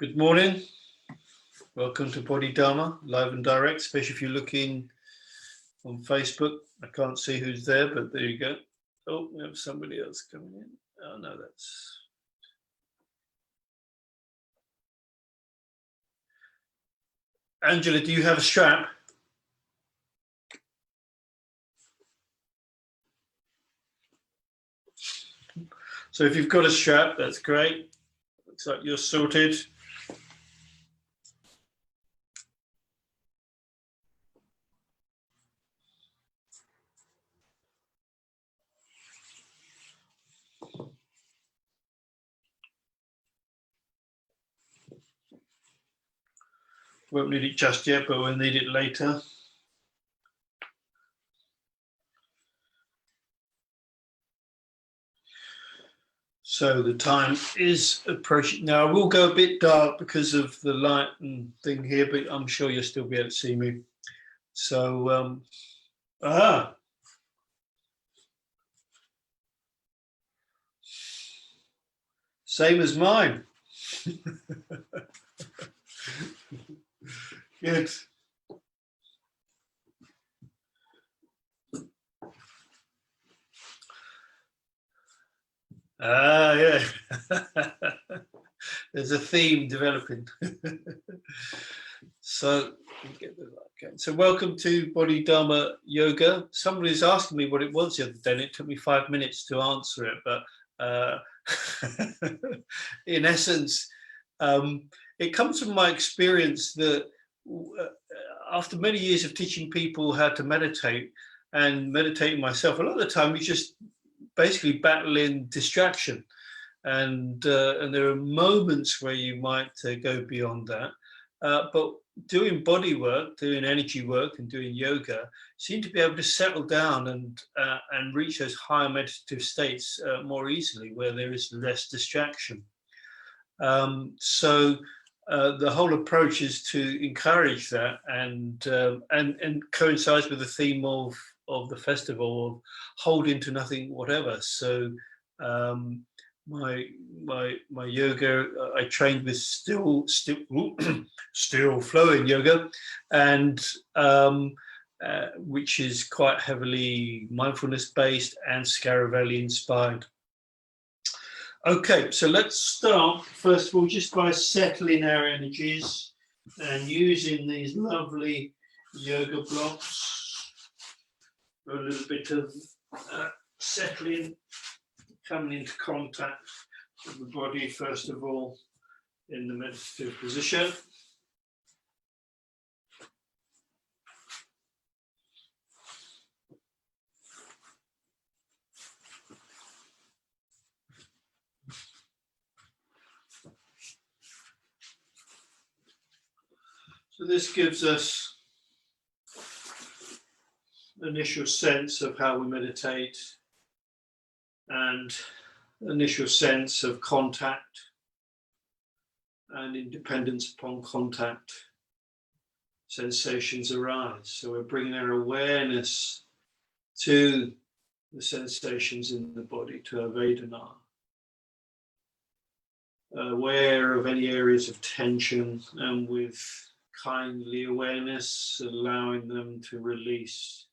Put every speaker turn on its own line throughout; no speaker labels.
Good morning. Welcome to Body-Dharma, live and direct, especially if you're looking on Facebook. I can't see who's there, but there you go. Oh, we have somebody else coming in. Oh, no, that's... Angela, do you have a strap? So if you've got a strap, that's great. Looks like you're sorted. Won't need it just yet, but we'll need it later. So the time is approaching. Now, I will go a bit dark because of the light and thing here, but I'm sure you'll still be able to see me. So, same as mine. Good. Yeah. There's a theme developing. So, welcome to Body-Dharma Yoga. Somebody was asking me what it was the other day, and it took me 5 minutes to answer it. But in essence, it comes from my experience that after many years of teaching people how to meditate and meditating myself, a lot of the time you just basically battling distraction, and there are moments where you might go beyond that, but doing body work, doing energy work, and doing yoga seem to be able to settle down and reach those higher meditative states more easily, where there is less distraction. So the whole approach is to encourage that, and coincides with the theme of the festival of holding to nothing, whatever. So my yoga, I trained with still flowing yoga, and which is quite heavily mindfulness based and Scaravelli inspired. Okay, so let's start first of all just by settling our energies and using these lovely yoga blocks for a little bit of settling, coming into contact with the body first of all in the meditative position. So this gives us an initial sense of how we meditate and initial sense of contact and independence upon contact. Sensations arise. So we're bringing our awareness to the sensations in the body, to our Vedana. Aware of any areas of tension, and with kindly awareness, allowing them to release.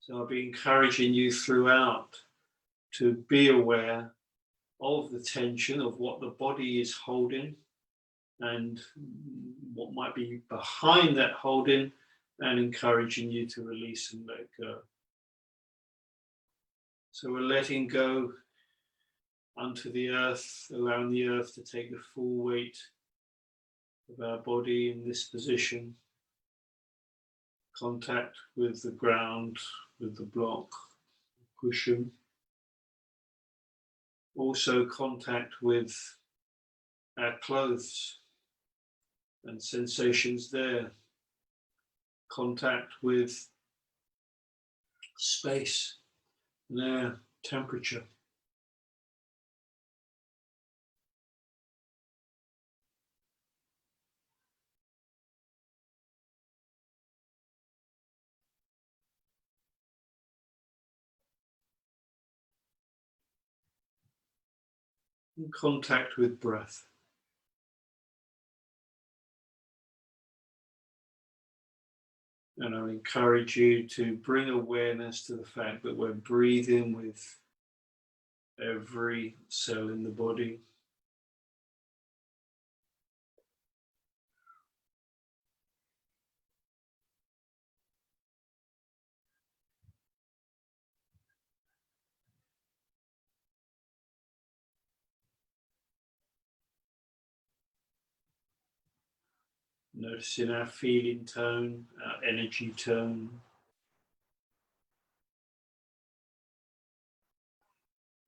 So I'll be encouraging you throughout to be aware of the tension, of what the body is holding and what might be behind that holding, and encouraging you to release and let go. So we're letting go onto the earth, allowing the earth to take the full weight of our body in this position. Contact with the ground, with the block, cushion. Also contact with our clothes and sensations there. Contact with space and air temperature. And contact with breath. And I'll encourage you to bring awareness to the fact that we're breathing with every cell in the body. Noticing our feeling tone, our energy tone.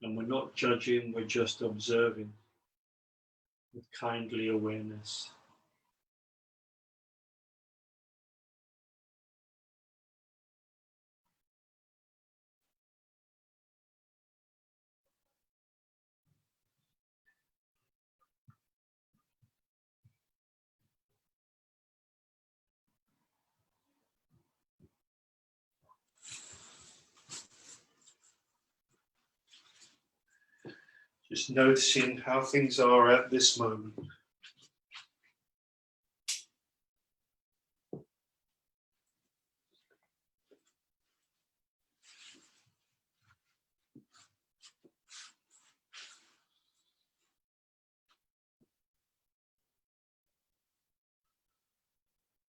And we're not judging, we're just observing with kindly awareness. Just noticing how things are at this moment.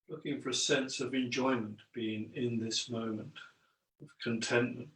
Looking for a sense of enjoyment, being in this moment, of contentment.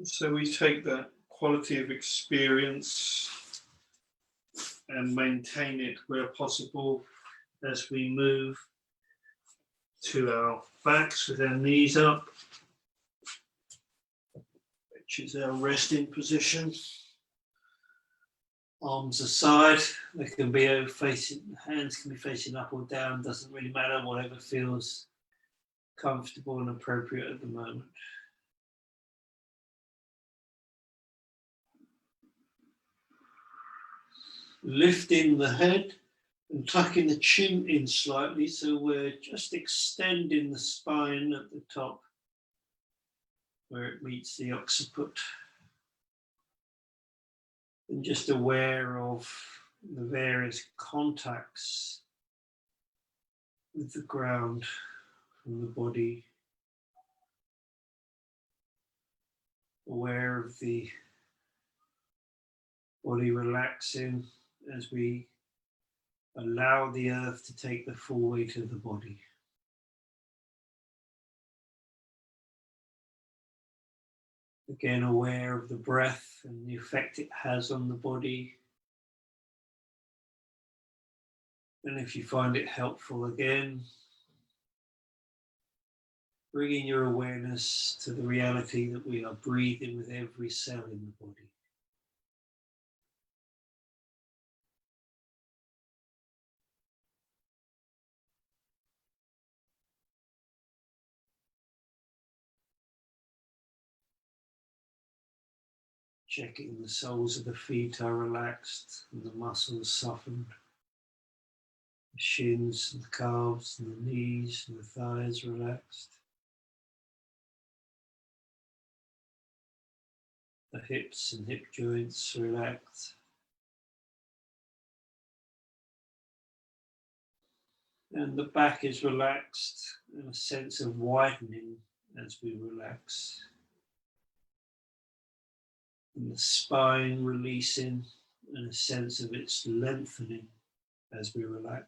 So we take that quality of experience and maintain it where possible as we move to our backs with our knees up, which is our resting position. Arms aside, they can be facing, hands can be facing up or down, doesn't really matter, whatever feels comfortable and appropriate at the moment. Lifting the head and tucking the chin in slightly, so we're just extending the spine at the top where it meets the occiput. And just aware of the various contacts with the ground from the body. Aware of the body relaxing as we allow the earth to take the full weight of the body. Again, aware of the breath and the effect it has on the body. And if you find it helpful, again, bringing your awareness to the reality that we are breathing with every cell in the body. Checking the soles of the feet are relaxed and the muscles softened. The shins and the calves and the knees and the thighs relaxed. The hips and hip joints relaxed. And the back is relaxed and a sense of widening as we relax. And the spine releasing and a sense of its lengthening as we relax.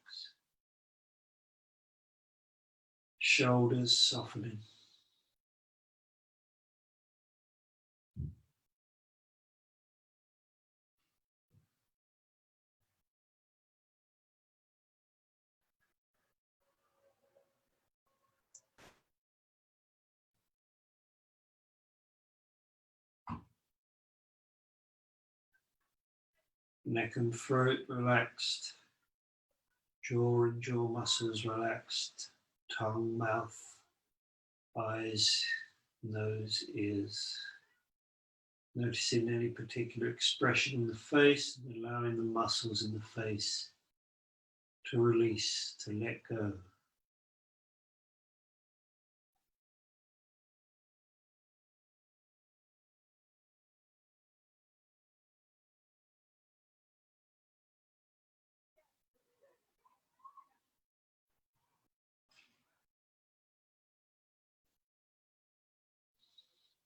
Shoulders softening. Neck and throat relaxed. Jaw and jaw muscles relaxed. Tongue, mouth, eyes, nose, ears. Noticing any particular expression in the face and allowing the muscles in the face to release, to let go.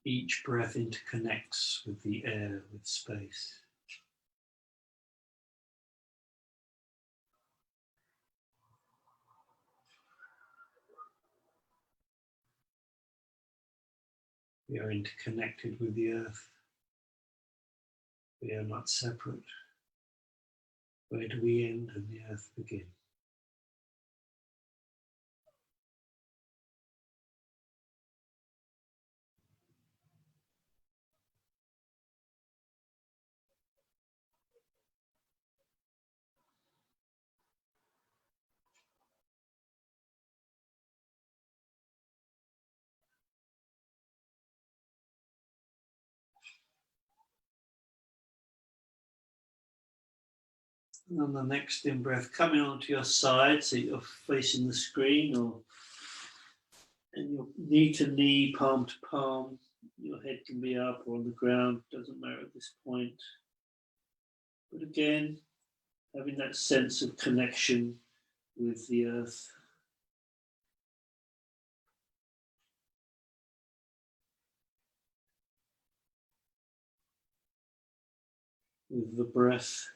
Each breath interconnects with the air, with space. We are interconnected with the earth. We are not separate. Where do we end and the earth begin? And on the next in-breath, coming onto your side, so you're facing the screen, or and your knee to knee, palm to palm. Your head can be up or on the ground, doesn't matter at this point. But again, having that sense of connection with the earth. With the breath,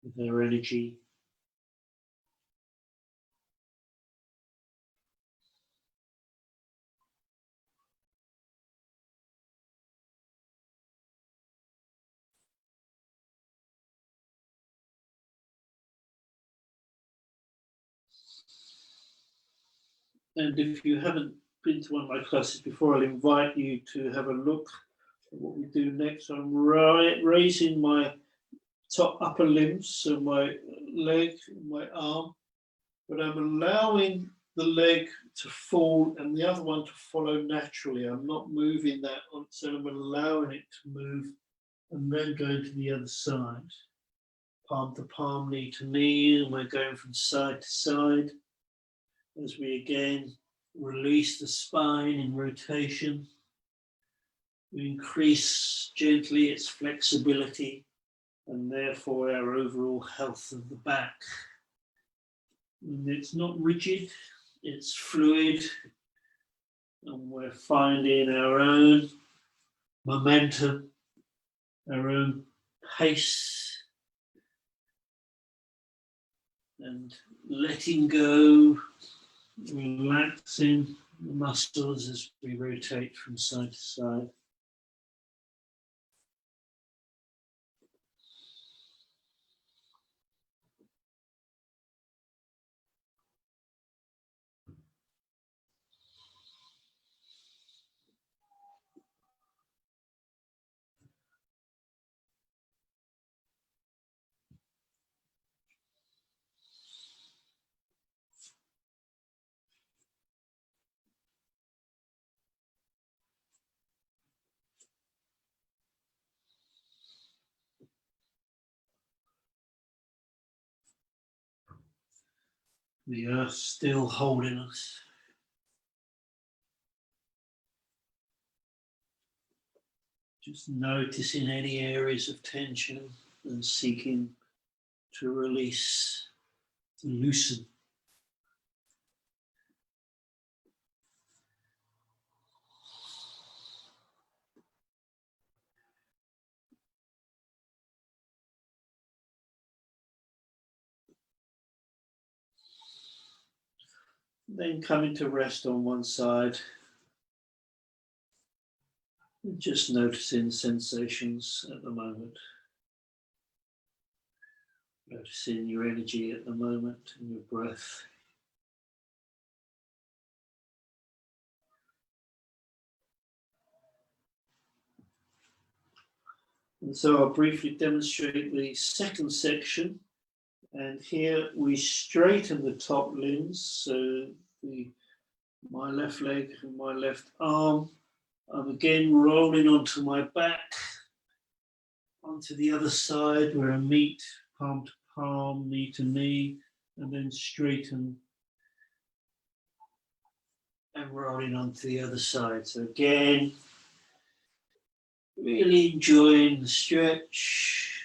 with our energy. And if you haven't been to one of my classes before, I'll invite you to have a look at what we do next. I'm raising my top upper limbs, so my leg, my arm, but I'm allowing the leg to fall and the other one to follow naturally. I'm not moving that on, so I'm allowing it to move and then going to the other side. Palm to palm, knee to knee, and we're going from side to side as we again release the spine in rotation. We increase gently its flexibility and therefore our overall health of the back. And it's not rigid, it's fluid, and we're finding our own momentum, our own pace, and letting go, relaxing the muscles as we rotate from side to side. The earth still holding us. Just noticing any areas of tension and seeking to release, to loosen. Then coming to rest on one side. Just noticing sensations at the moment. Noticing your energy at the moment and your breath. And so I'll briefly demonstrate the second section. And here we straighten the top limbs, so my left leg and my left arm. I'm again rolling onto my back, onto the other side where I meet palm to palm, knee to knee, and then straighten and rolling onto the other side. So again, really enjoying the stretch,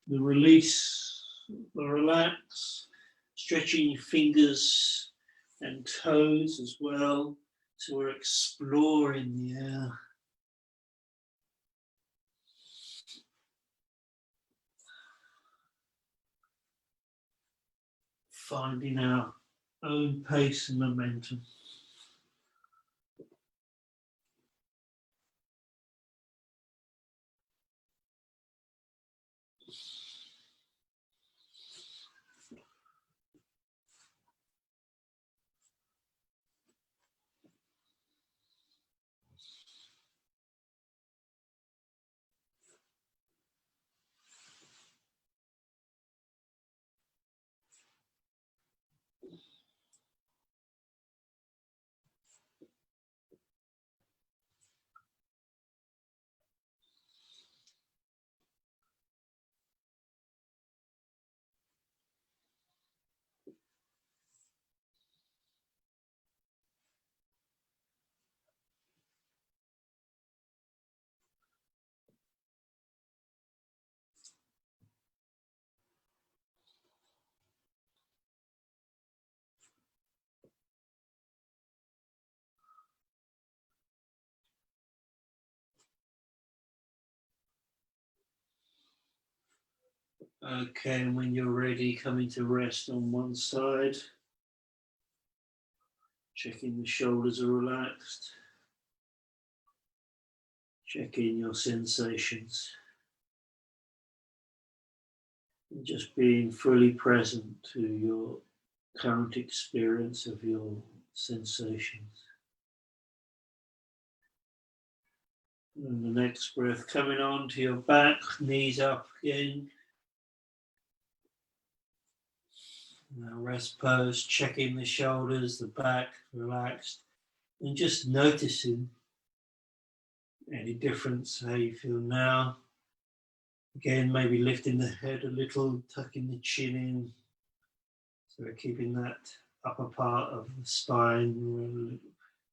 the release, the relax, stretching your fingers and toes as well. So we're exploring the air. Finding our own pace and momentum. Okay, and when you're ready, coming to rest on one side. Checking the shoulders are relaxed. Checking your sensations. And just being fully present to your current experience of your sensations. And the next breath coming on to your back, knees up again. Now rest pose, checking the shoulders, the back, relaxed. And just noticing any difference, how you feel now. Again, maybe lifting the head a little, tucking the chin in. So we're keeping that upper part of the spine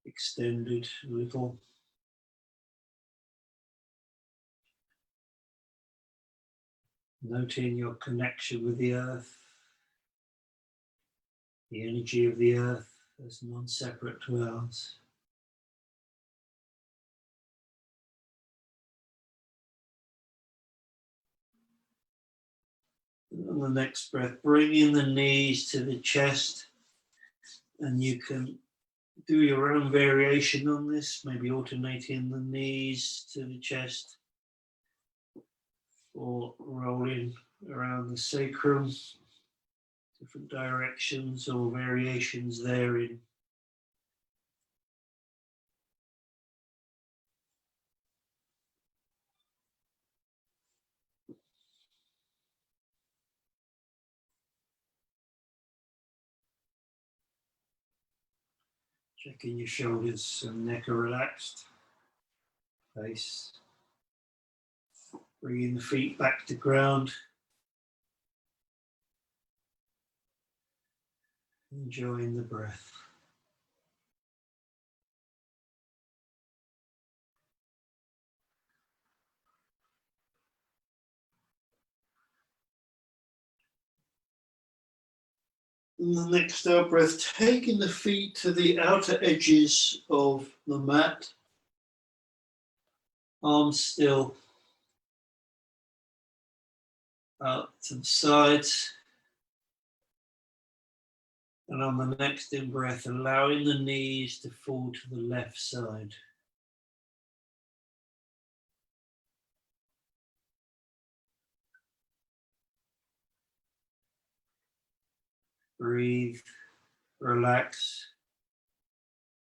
extended a little. Noting your connection with the earth, the energy of the earth as non-separate to ours. And on the next breath, bringing the knees to the chest, and you can do your own variation on this, maybe alternating the knees to the chest or rolling around the sacrum, different directions or variations therein. Checking your shoulders and neck are relaxed. Face. Bringing the feet back to ground. Enjoying the breath. And the next out breath, taking the feet to the outer edges of the mat. Arms still out to the sides. And on the next in breath, allowing the knees to fall to the left side. Breathe, relax,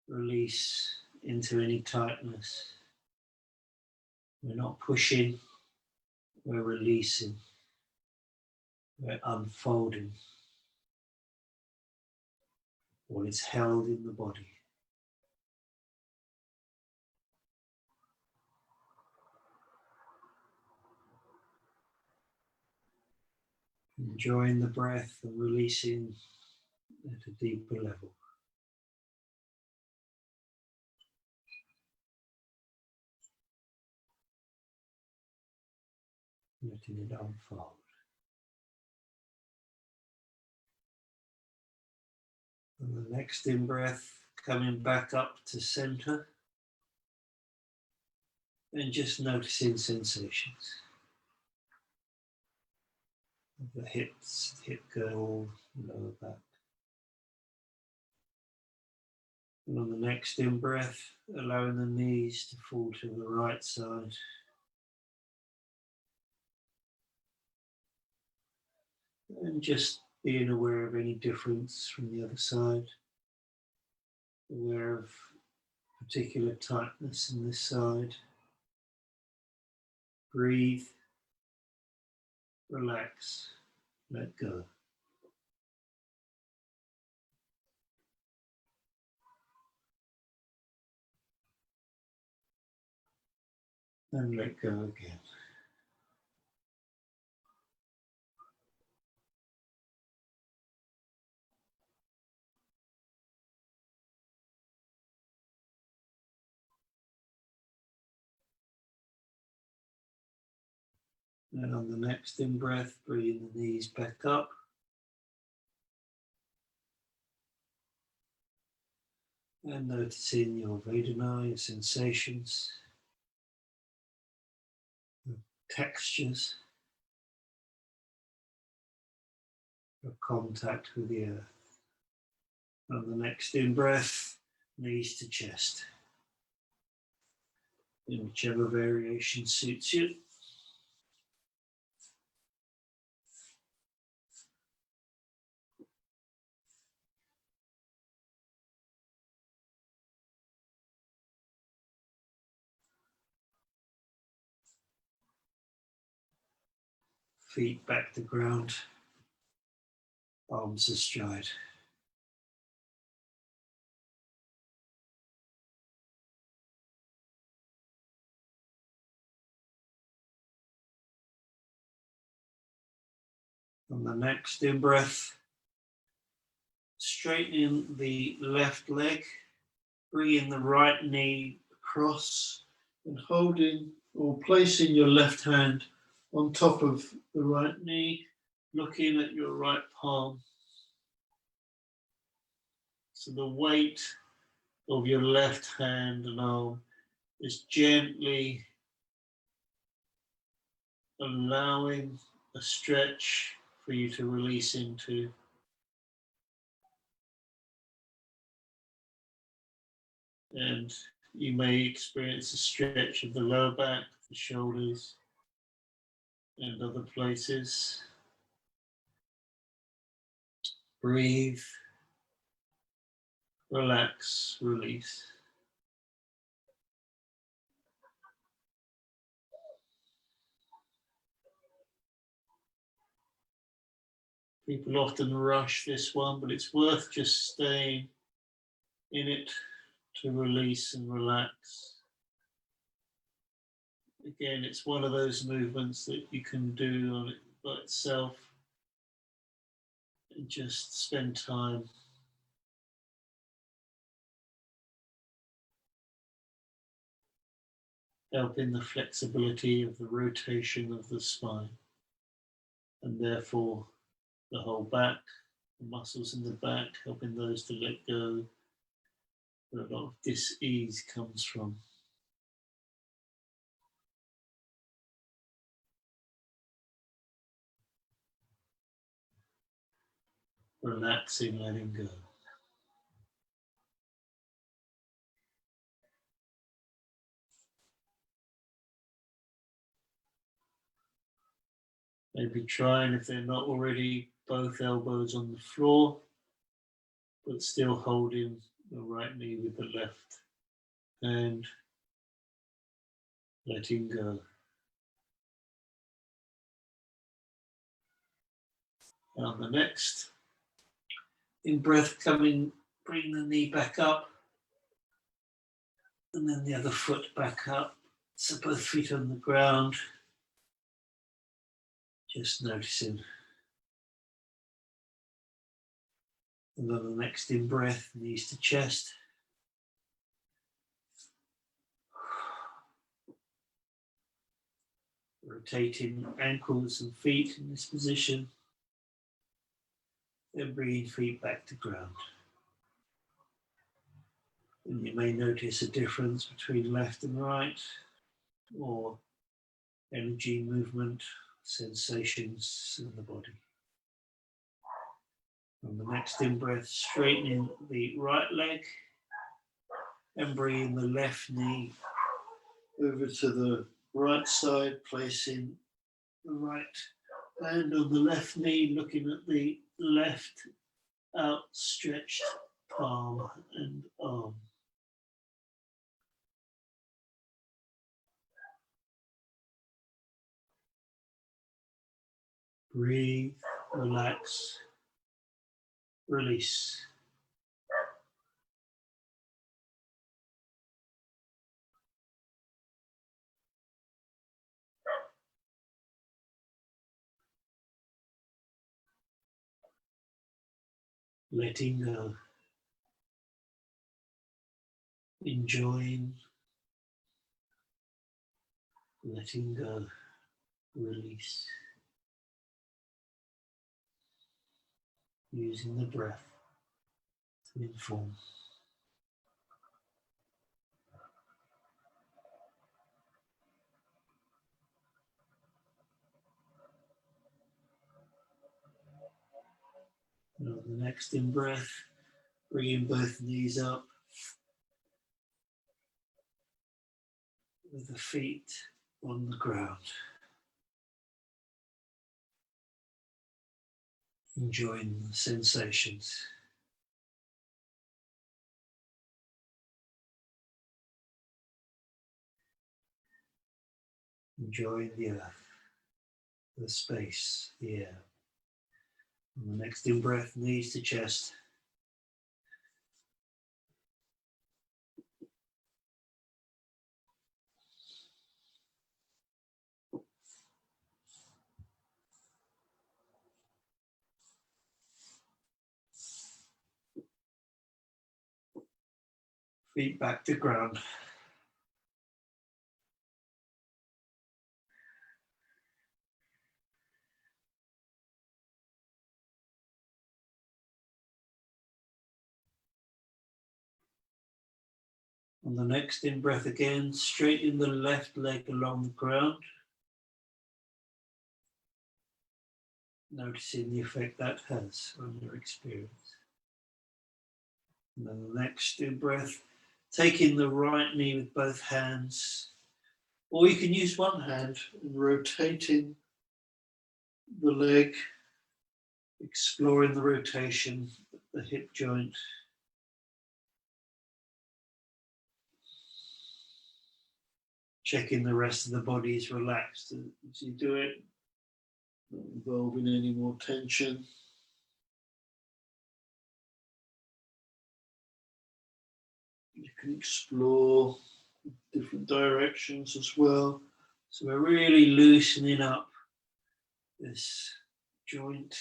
release into any tightness. We're not pushing, we're releasing, we're unfolding what is held in the body. Enjoying the breath and releasing at a deeper level. Letting it unfold. And the next in-breath, coming back up to center. And just noticing sensations. The hips, hip girdle, lower back. And on the next in-breath, allowing the knees to fall to the right side. And just being aware of any difference from the other side. Aware of particular tightness in this side. Breathe, relax, let go. And let go again. And on the next in-breath, bringing the knees back up. And noticing your Vedana, your sensations, your textures, your contact with the earth. On the next in-breath, knees to chest. In whichever variation suits you. Feet back to ground, arms astride. On the next in-breath, straightening the left leg, bringing the right knee across and holding or placing your left hand on top of the right knee, looking at your right palm. So the weight of your left hand and arm is gently allowing a stretch for you to release into. And you may experience a stretch of the lower back, the shoulders, and other places. Breathe, relax, release. People often rush this one, but it's worth just staying in it to release and relax. Again, it's one of those movements that you can do on it by itself and just spend time helping the flexibility of the rotation of the spine and therefore the whole back, the muscles in the back, helping those to let go, where a lot of dis-ease comes from. Relaxing, letting go. Maybe trying, if they're not already, both elbows on the floor, but still holding the right knee with the left hand, letting go. And on the next in-breath, bring the knee back up, and then the other foot back up. So both feet on the ground, just noticing. And on the next in-breath, knees to chest. Rotating ankles and feet in this position. Then bringing feet back to ground. And you may notice a difference between left and right, or energy, movement, sensations in the body. On the next in-breath, straightening the right leg and bringing the left knee over to the right side, placing the right hand on the left knee, looking at the left outstretched palm and arm. Breathe, relax, release. Letting go. Enjoying. Letting go. Release. Using the breath to inform. And on the next in-breath, bringing both knees up with the feet on the ground. Enjoying the sensations. Enjoying the earth, the space, the air. On the next in-breath, knees to chest. Feet back to ground. On the next in-breath again, straighten the left leg along the ground. Noticing the effect that has on your experience. And then the next in-breath, taking the right knee with both hands, or you can use one hand and rotating the leg, exploring the rotation of the hip joint. Checking the rest of the body is relaxed as you do it, not involving any more tension. You can explore different directions as well. So we're really loosening up this joint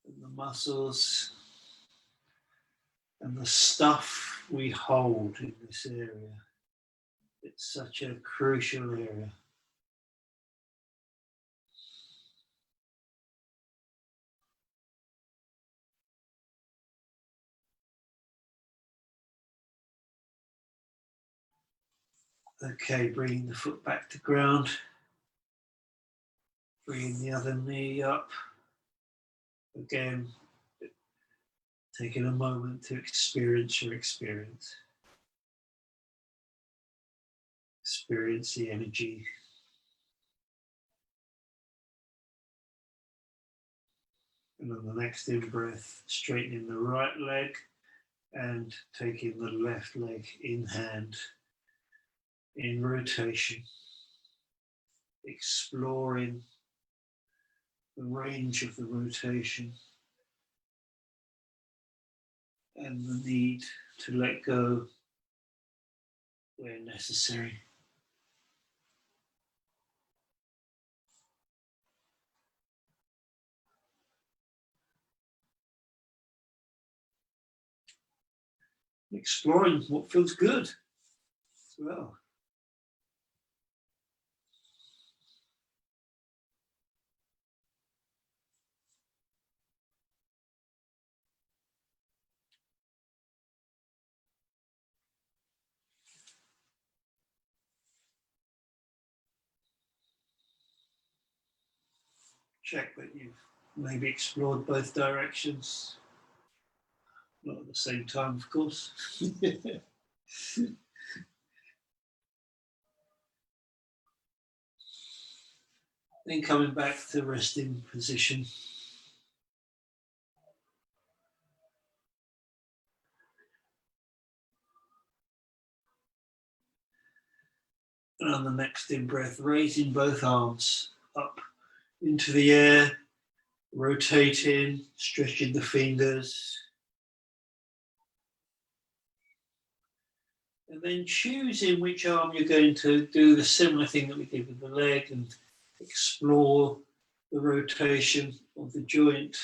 and the muscles and the stuff we hold in this area. It's such a crucial area. Okay, bringing the foot back to ground. Bringing the other knee up. Again, taking a moment to experience your experience. Experience the energy. And on the next in-breath, straightening the right leg and taking the left leg in hand, in rotation, exploring the range of the rotation and the need to let go where necessary. Exploring what feels good as well. Check that you've maybe explored both directions. Not at the same time, of course. Then coming back to resting position. And on the next in-breath, raising both arms up into the air, rotating, stretching the fingers. And then choosing which arm you're going to do the similar thing that we did with the leg and explore the rotation of the joint.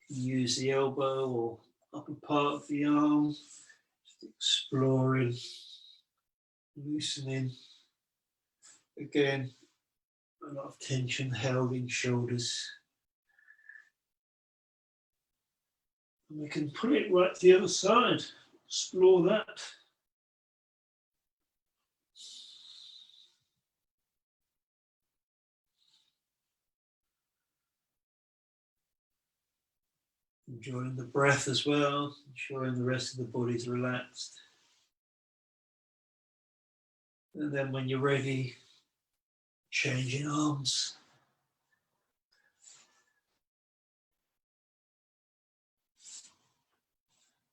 Use the elbow or upper part of the arm, just exploring, loosening. Again, a lot of tension held in shoulders. And we can pull it right to the other side, explore that. Enjoying the breath as well, ensuring the rest of the body's relaxed. And then when you're ready, changing arms.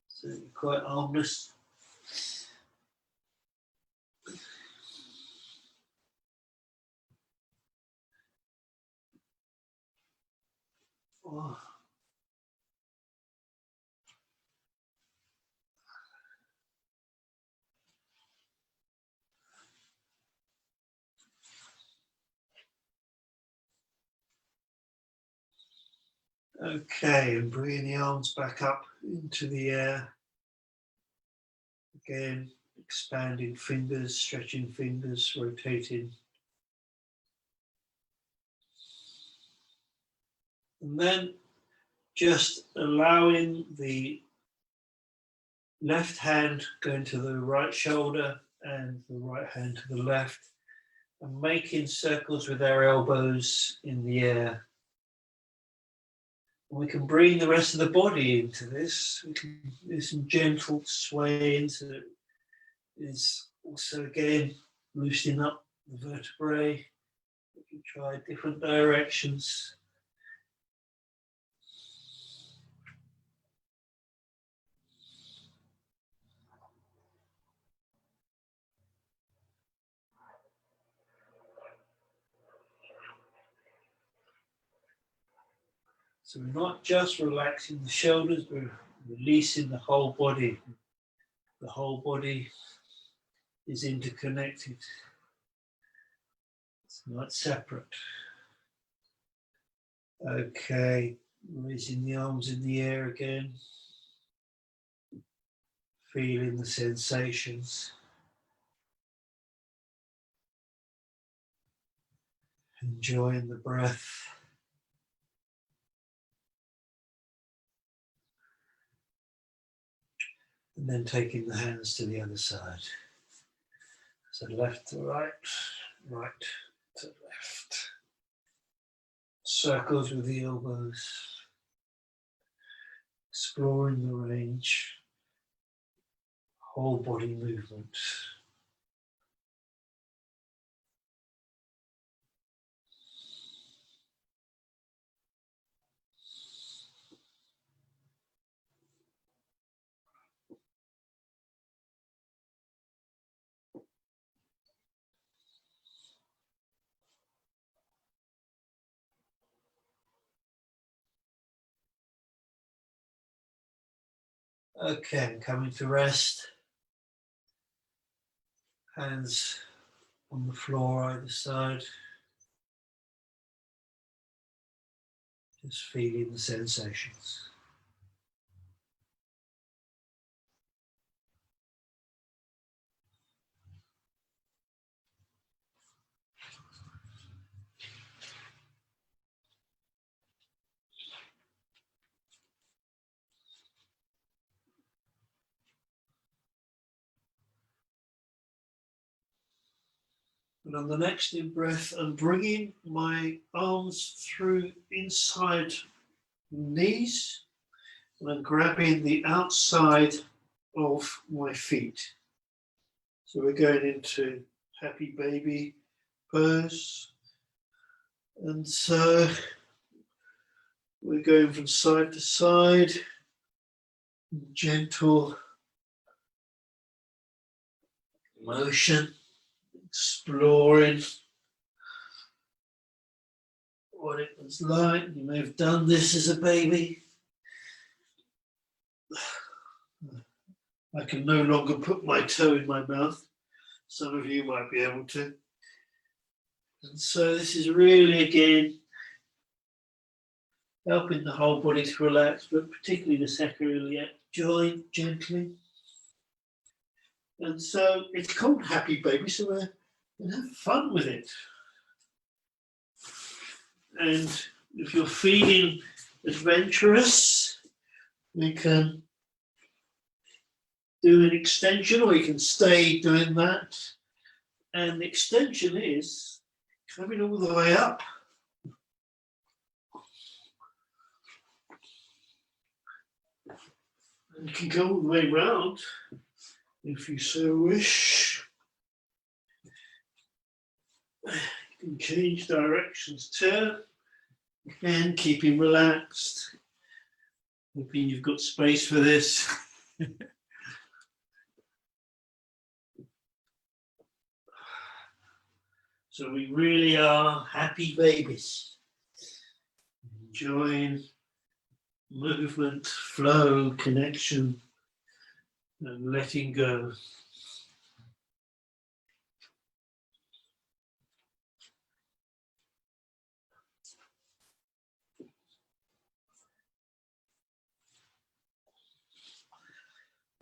So you're quite armless. Oh. Okay, and bringing the arms back up into the air. Again, expanding fingers, stretching fingers, rotating. And then just allowing the left hand going to the right shoulder and the right hand to the left, and making circles with our elbows in the air. And we can bring the rest of the body into this. We can do some gentle swaying, so that is also again loosening up the vertebrae. We can try different directions. So we're not just relaxing the shoulders, we're releasing the whole body. The whole body is interconnected. It's not separate. Okay, raising the arms in the air again. Feeling the sensations. Enjoying the breath. And then taking the hands to the other side. So left to right, right to left. Circles with the elbows. Exploring the range. Whole body movement. Okay, I'm coming to rest. Hands on the floor either side. Just feeling the sensations. And on the next in breath, I'm bringing my arms through inside knees, and I'm grabbing the outside of my feet. So we're going into happy baby pose. And so we're going from side to side, gentle motion, exploring what it was like. You may have done this as a baby. I can no longer put my toe in my mouth. Some of you might be able to. And so this is really, again, helping the whole body to relax, but particularly the sacroiliac joint gently. And so it's called Happy Baby, so we're going to have fun with it. And if you're feeling adventurous, we can do an extension, or you can stay doing that. And the extension is coming all the way up. And you can go all the way round if you so wish. You can change directions too. Again, keeping relaxed. Hoping you've got space for this. So we really are happy babies. Enjoying movement, flow, connection, and letting go.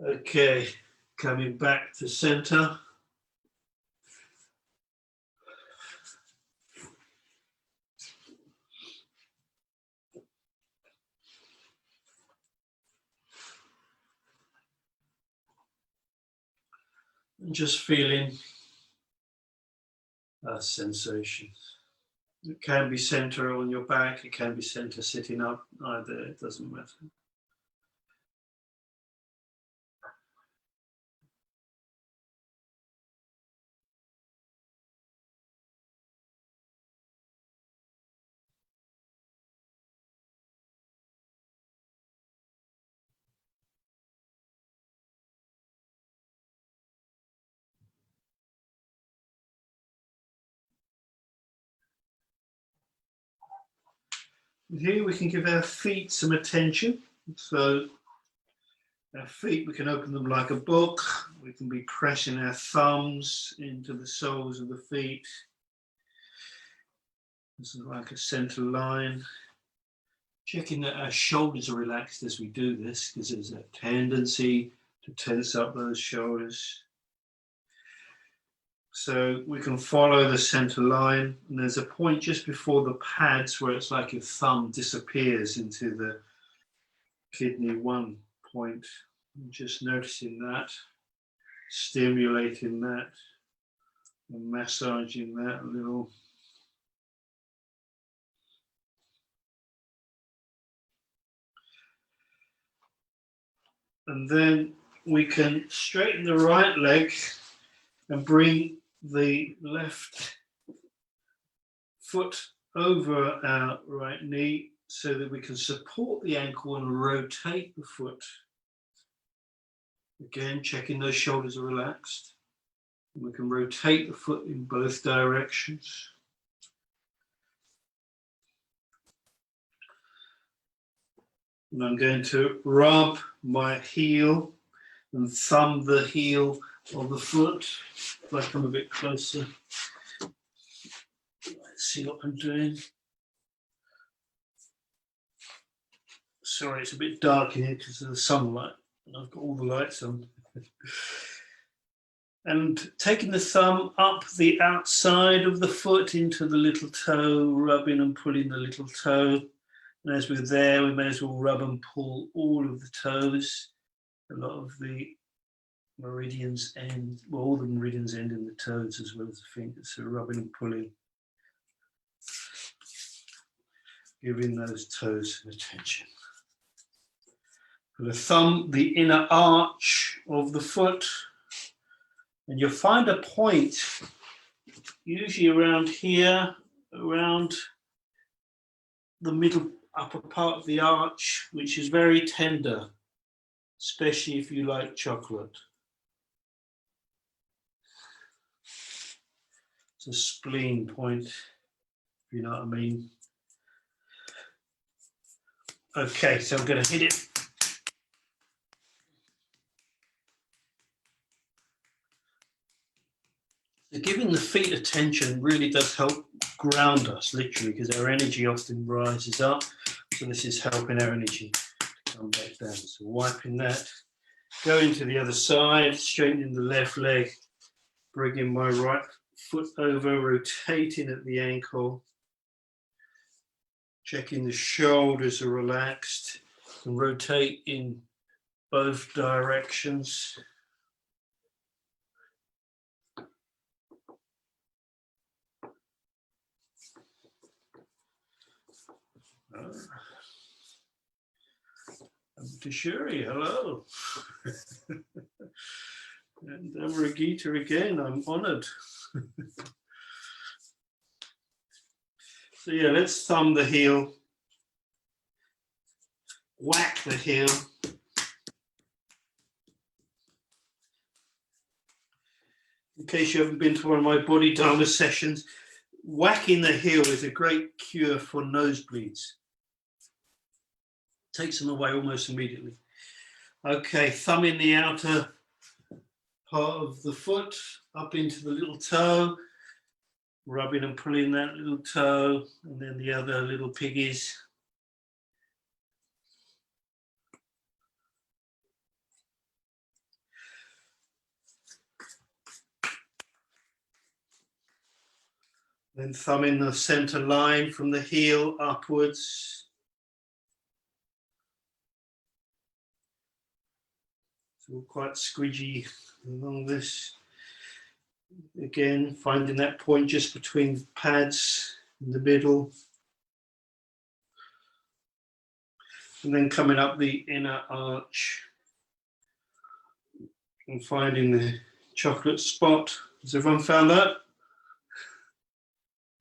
Okay, coming back to center. And just feeling our sensations. It can be center on your back, it can be center sitting up, either, it doesn't matter. Here we can give our feet some attention. So our feet, we can open them like a book. We can be pressing our thumbs into the soles of the feet. This is like a center line. Checking that our shoulders are relaxed as we do this, because there's a tendency to tense up those shoulders. So we can follow the center line, and there's a point just before the pads where it's like your thumb disappears into the kidney 1 point. And just noticing that, stimulating that, and massaging that a little. And then we can straighten the right leg and bring the left foot over our right knee so that we can support the ankle and rotate the foot. Again, checking those shoulders are relaxed. And we can rotate the foot in both directions. And I'm going to rub my heel and thumb the heel of the foot. If I come a bit closer, let's see what I'm doing. Sorry, it's a bit dark in here because of the sunlight. I've got all the lights on. And taking the thumb up the outside of the foot into the little toe, rubbing and pulling the little toe. And as we're there, we may as well rub and pull all of the toes. A lot of the meridians end, well, all the meridians end in the toes as well as the fingers. So rubbing and pulling, giving those toes some attention. The thumb, the inner arch of the foot, and you'll find a point, usually around here, around the middle upper part of the arch, which is very tender, especially if you like chocolate. It's a spleen point, if you know what I mean. Okay, so I'm going to hit it. So giving the feet attention really does help ground us, literally, because our energy often rises up. So this is helping our energy to come back down. So wiping that, going to the other side, straightening the left leg, bringing my right foot over, rotating at the ankle, checking the shoulders are relaxed, and rotate in both directions. Tashuri, hello. And Amragita again, I'm honored. So yeah, let's thumb the heel, whack the heel. In case you haven't been to one of my Body-Dharma sessions, whacking the heel is a great cure for nosebleeds. Takes them away almost immediately. Okay, thumb in the outer part of the foot, up into the little toe, rubbing and pulling that little toe, and then the other little piggies. Then thumb in the center line from the heel upwards. It's all quite squidgy along this. Again, finding that point just between the pads in the middle. And then coming up the inner arch and finding the chocolate spot. Has everyone found that?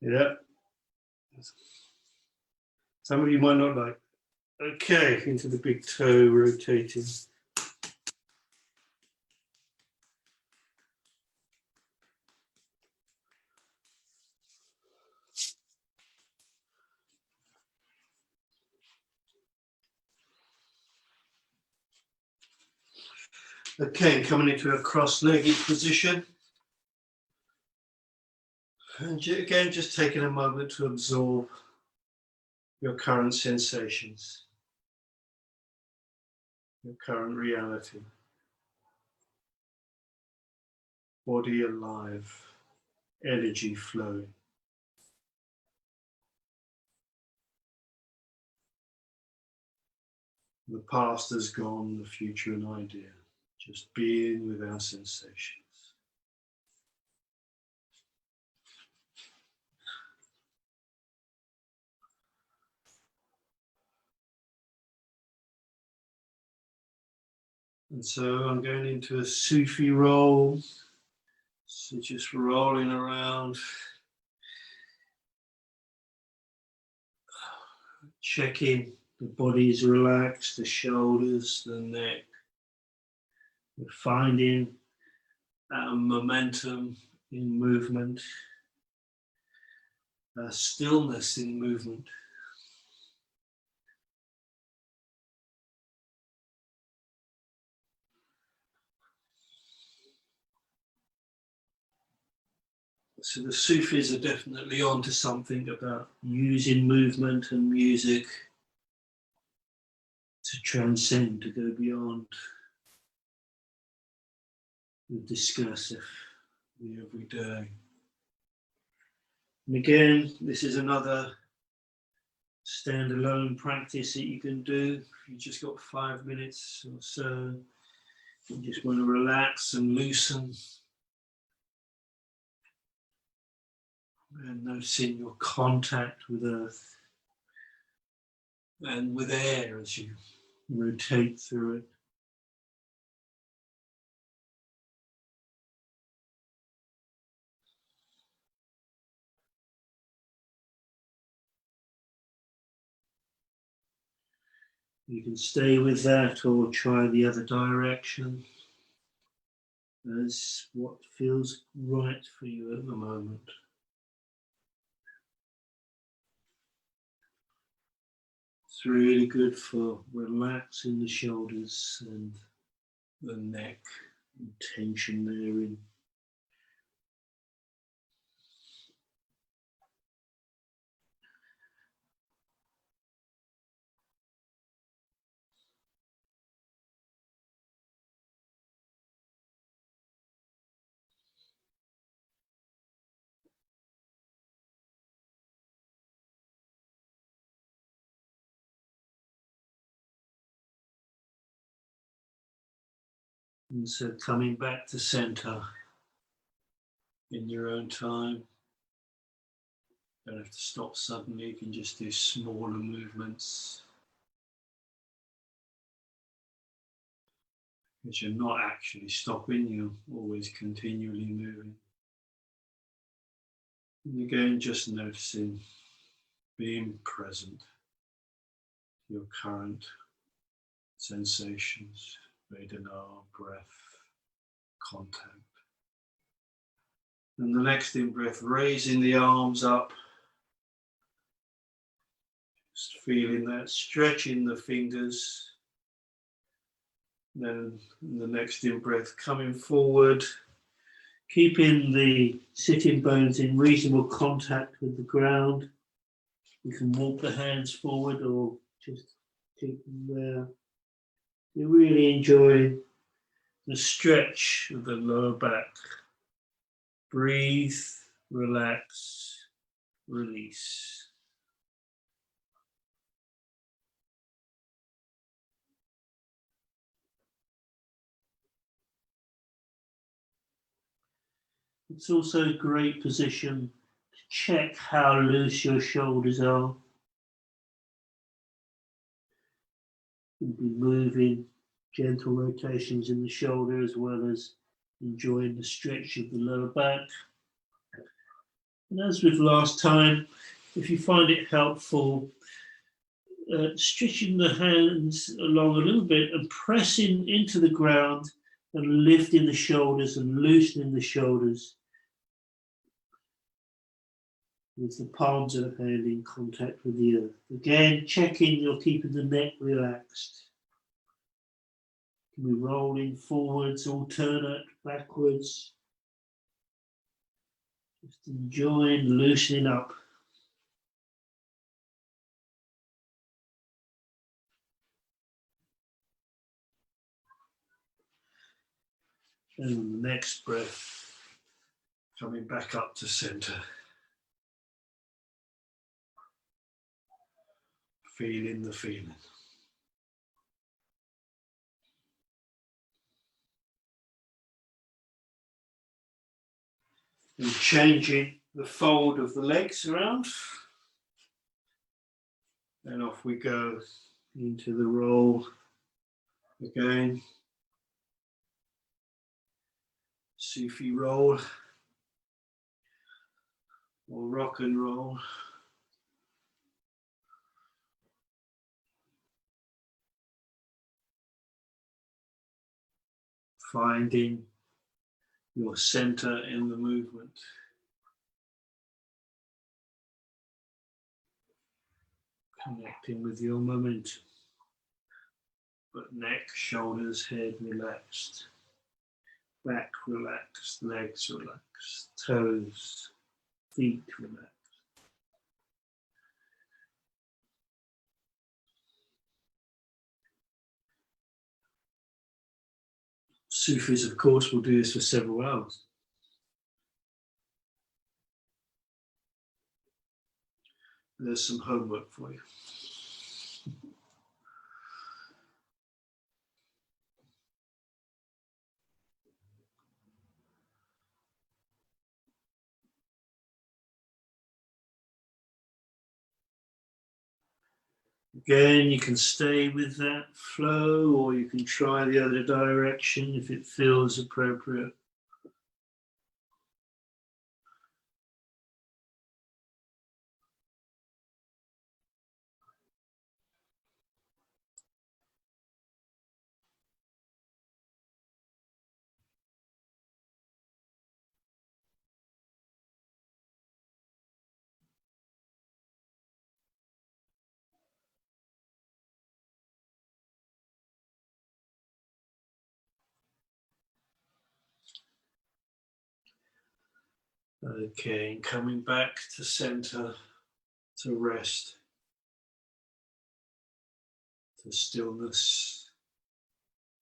Yeah. Some of you might not like. Okay, into the big toe, rotating. Okay, coming into a cross-legged position. And again, just taking a moment to absorb your current sensations, your current reality. Body alive, energy flowing. The past is gone, the future an idea. Just being with our sensations. And so I'm going into a Sufi roll. So just rolling around. Checking the body is relaxed, the shoulders, the neck. We're finding momentum in movement, stillness in movement. So the Sufis are definitely onto something about using movement and music to transcend, to go beyond the discuss of the everyday. And again, this is another standalone practice that you can do. If you've just got 5 minutes or so, you just want to relax and loosen. And noticing your contact with earth and with air as you rotate through it. You can stay with that or try the other direction as what feels right for you at the moment. It's really good for relaxing the shoulders and the neck and tension therein. And so coming back to center in your own time. You don't have to stop suddenly, you can just do smaller movements. Because you're not actually stopping, you're always continually moving. And again, just noticing, being present to your current sensations, Vedana, breath, contact. And the next in-breath, raising the arms up, just feeling that, stretching the fingers. Then the next in-breath, coming forward, keeping the sitting bones in reasonable contact with the ground. You can walk the hands forward or just keep them there. You really enjoy the stretch of the lower back. Breathe, relax, release. It's also a great position to check how loose your shoulders are. You'll be moving, gentle rotations in the shoulder as well as enjoying the stretch of the lower back. And as with last time, if you find it helpful, stretching the hands along a little bit and pressing into the ground and lifting the shoulders and loosening the shoulders with the palms of the hand in contact with the earth. Again, checking you're keeping the neck relaxed. You can be rolling forwards, alternate, backwards. Just enjoying loosening up. And on the next breath, coming back up to center. Feeling the feeling. And changing the fold of the legs around. And off we go into the roll again. Sufi roll or rock and roll. Finding your center in the movement. Connecting with your momentum. But neck, shoulders, head relaxed. back relaxed, legs relaxed, toes, feet relaxed. Sufis, of course, will do this for several hours. There's some homework for you. Again, you can stay with that flow, or you can try the other direction if it feels appropriate. Okay, coming back to center, to rest, to stillness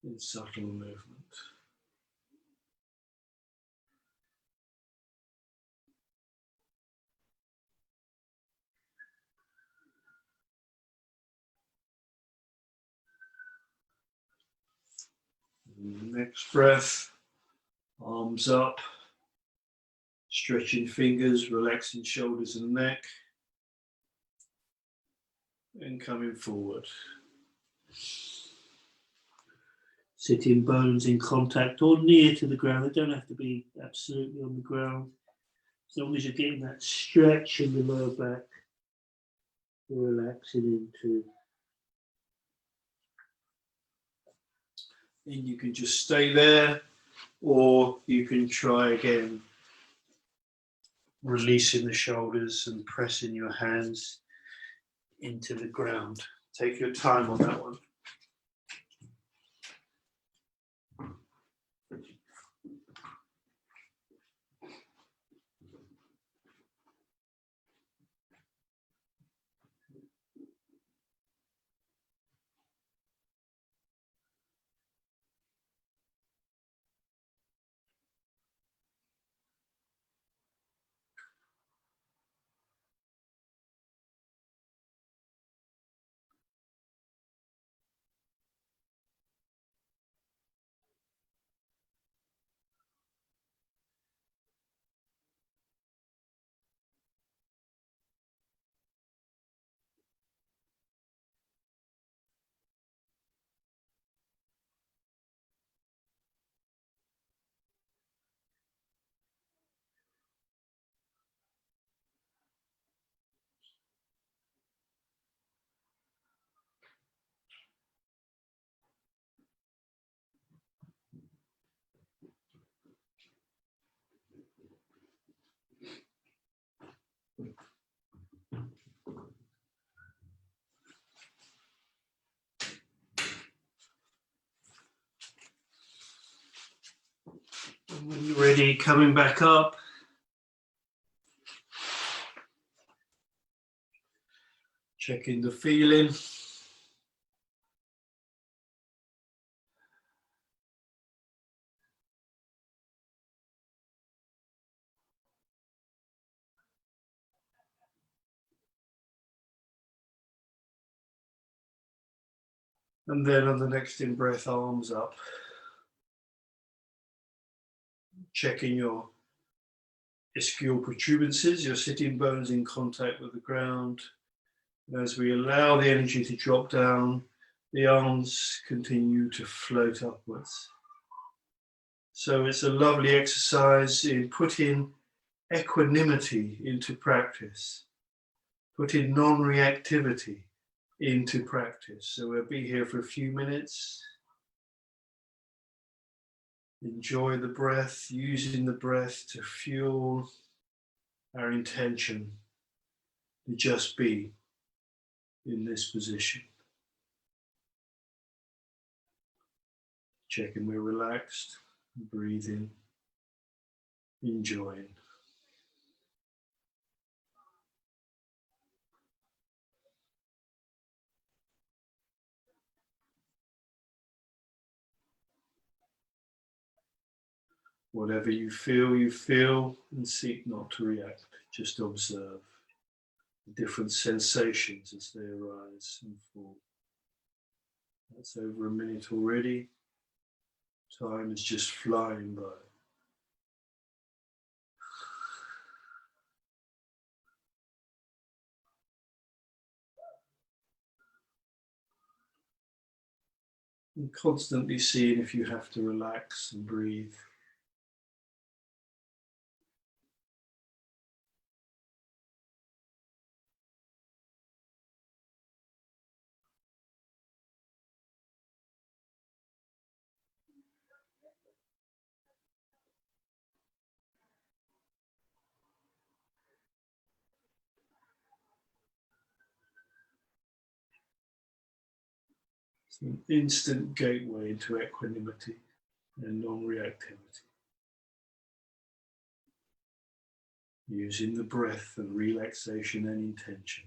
in subtle movement. Next breath, arms up, stretching fingers, relaxing shoulders and neck, and coming forward. Sitting bones in contact or near to the ground. They don't have to be absolutely on the ground. As long as you're getting that stretch in the lower back, you're relaxing into. And you can just stay there, or you can try again, releasing the shoulders and pressing your hands into the ground. Take your time on that one. And when you're ready, coming back up. Checking the feeling. And then on the next in-breath, arms up. Checking your ischial protuberances, your sitting bones in contact with the ground. And as we allow the energy to drop down, the arms continue to float upwards. So it's a lovely exercise in putting equanimity into practice, putting non-reactivity into practice. So we'll be here for a few minutes. Enjoy the breath, using the breath to fuel our intention to just be in this position. Checking we're relaxed. breathing, enjoying. Whatever you feel, and seek not to react. Just observe the different sensations as they arise and fall. That's over a minute already. Time is just flying by. And constantly seeing if you have to relax and breathe. It's an instant gateway into equanimity and non-reactivity. Using the breath and relaxation and intention.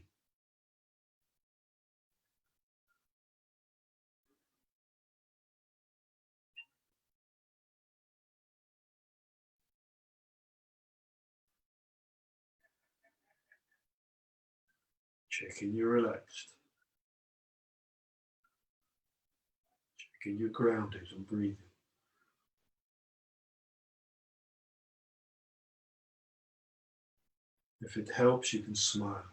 Checking you're relaxed. Checking you're grounded and breathing. If it helps, you can smile.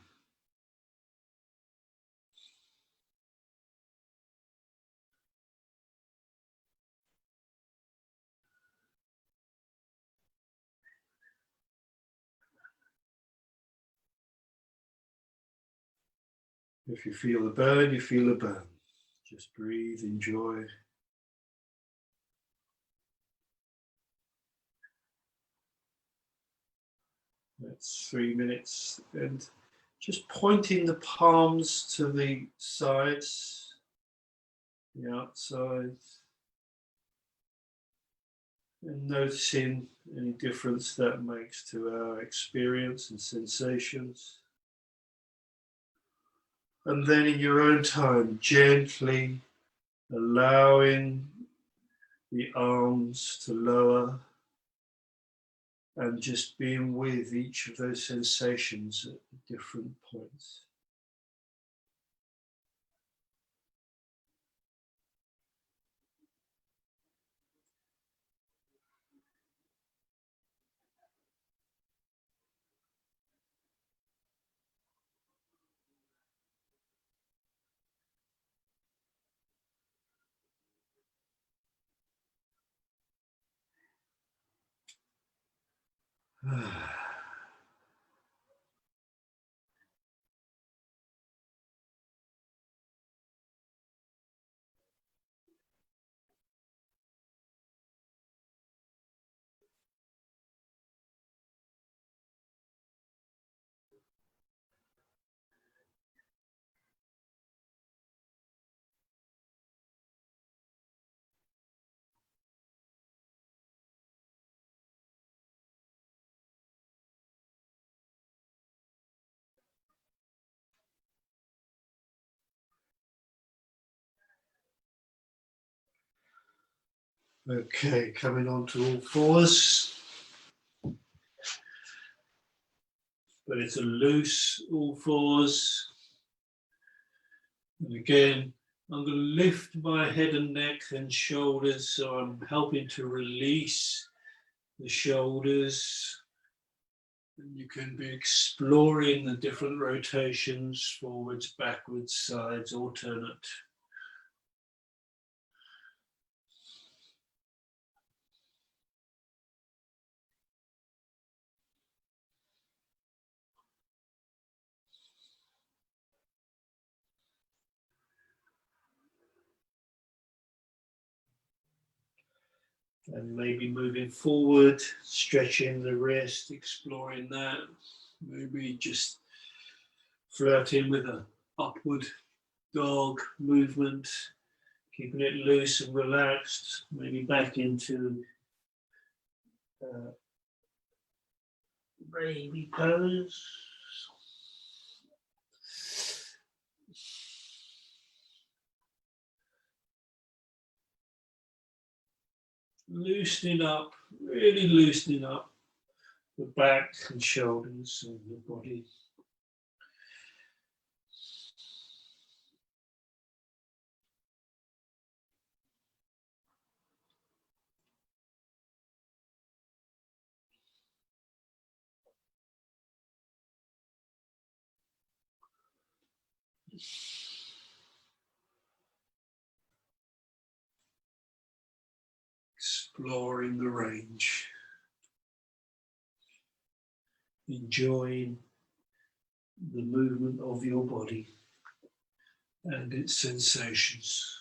If you feel the burn, you feel the burn. Just breathe, enjoy. That's 3 minutes. And just pointing the palms to the sides, the outsides, and noticing any difference that makes to our experience and sensations. And then in your own time, gently allowing the arms to lower and just being with each of those sensations at different points. Okay, coming on to all fours. But it's a loose all fours. And again, I'm going to lift my head and neck and shoulders, so I'm helping to release the shoulders. And you can be exploring the different rotations, forwards, backwards, sides, alternate. And maybe moving forward, stretching the wrist, exploring that. Maybe just flirting with an upward dog movement, keeping it loose and relaxed. Maybe back into baby pose. Loosening up, really loosening up the back and shoulders and the body. Exploring the range, enjoying the movement of your body and its sensations.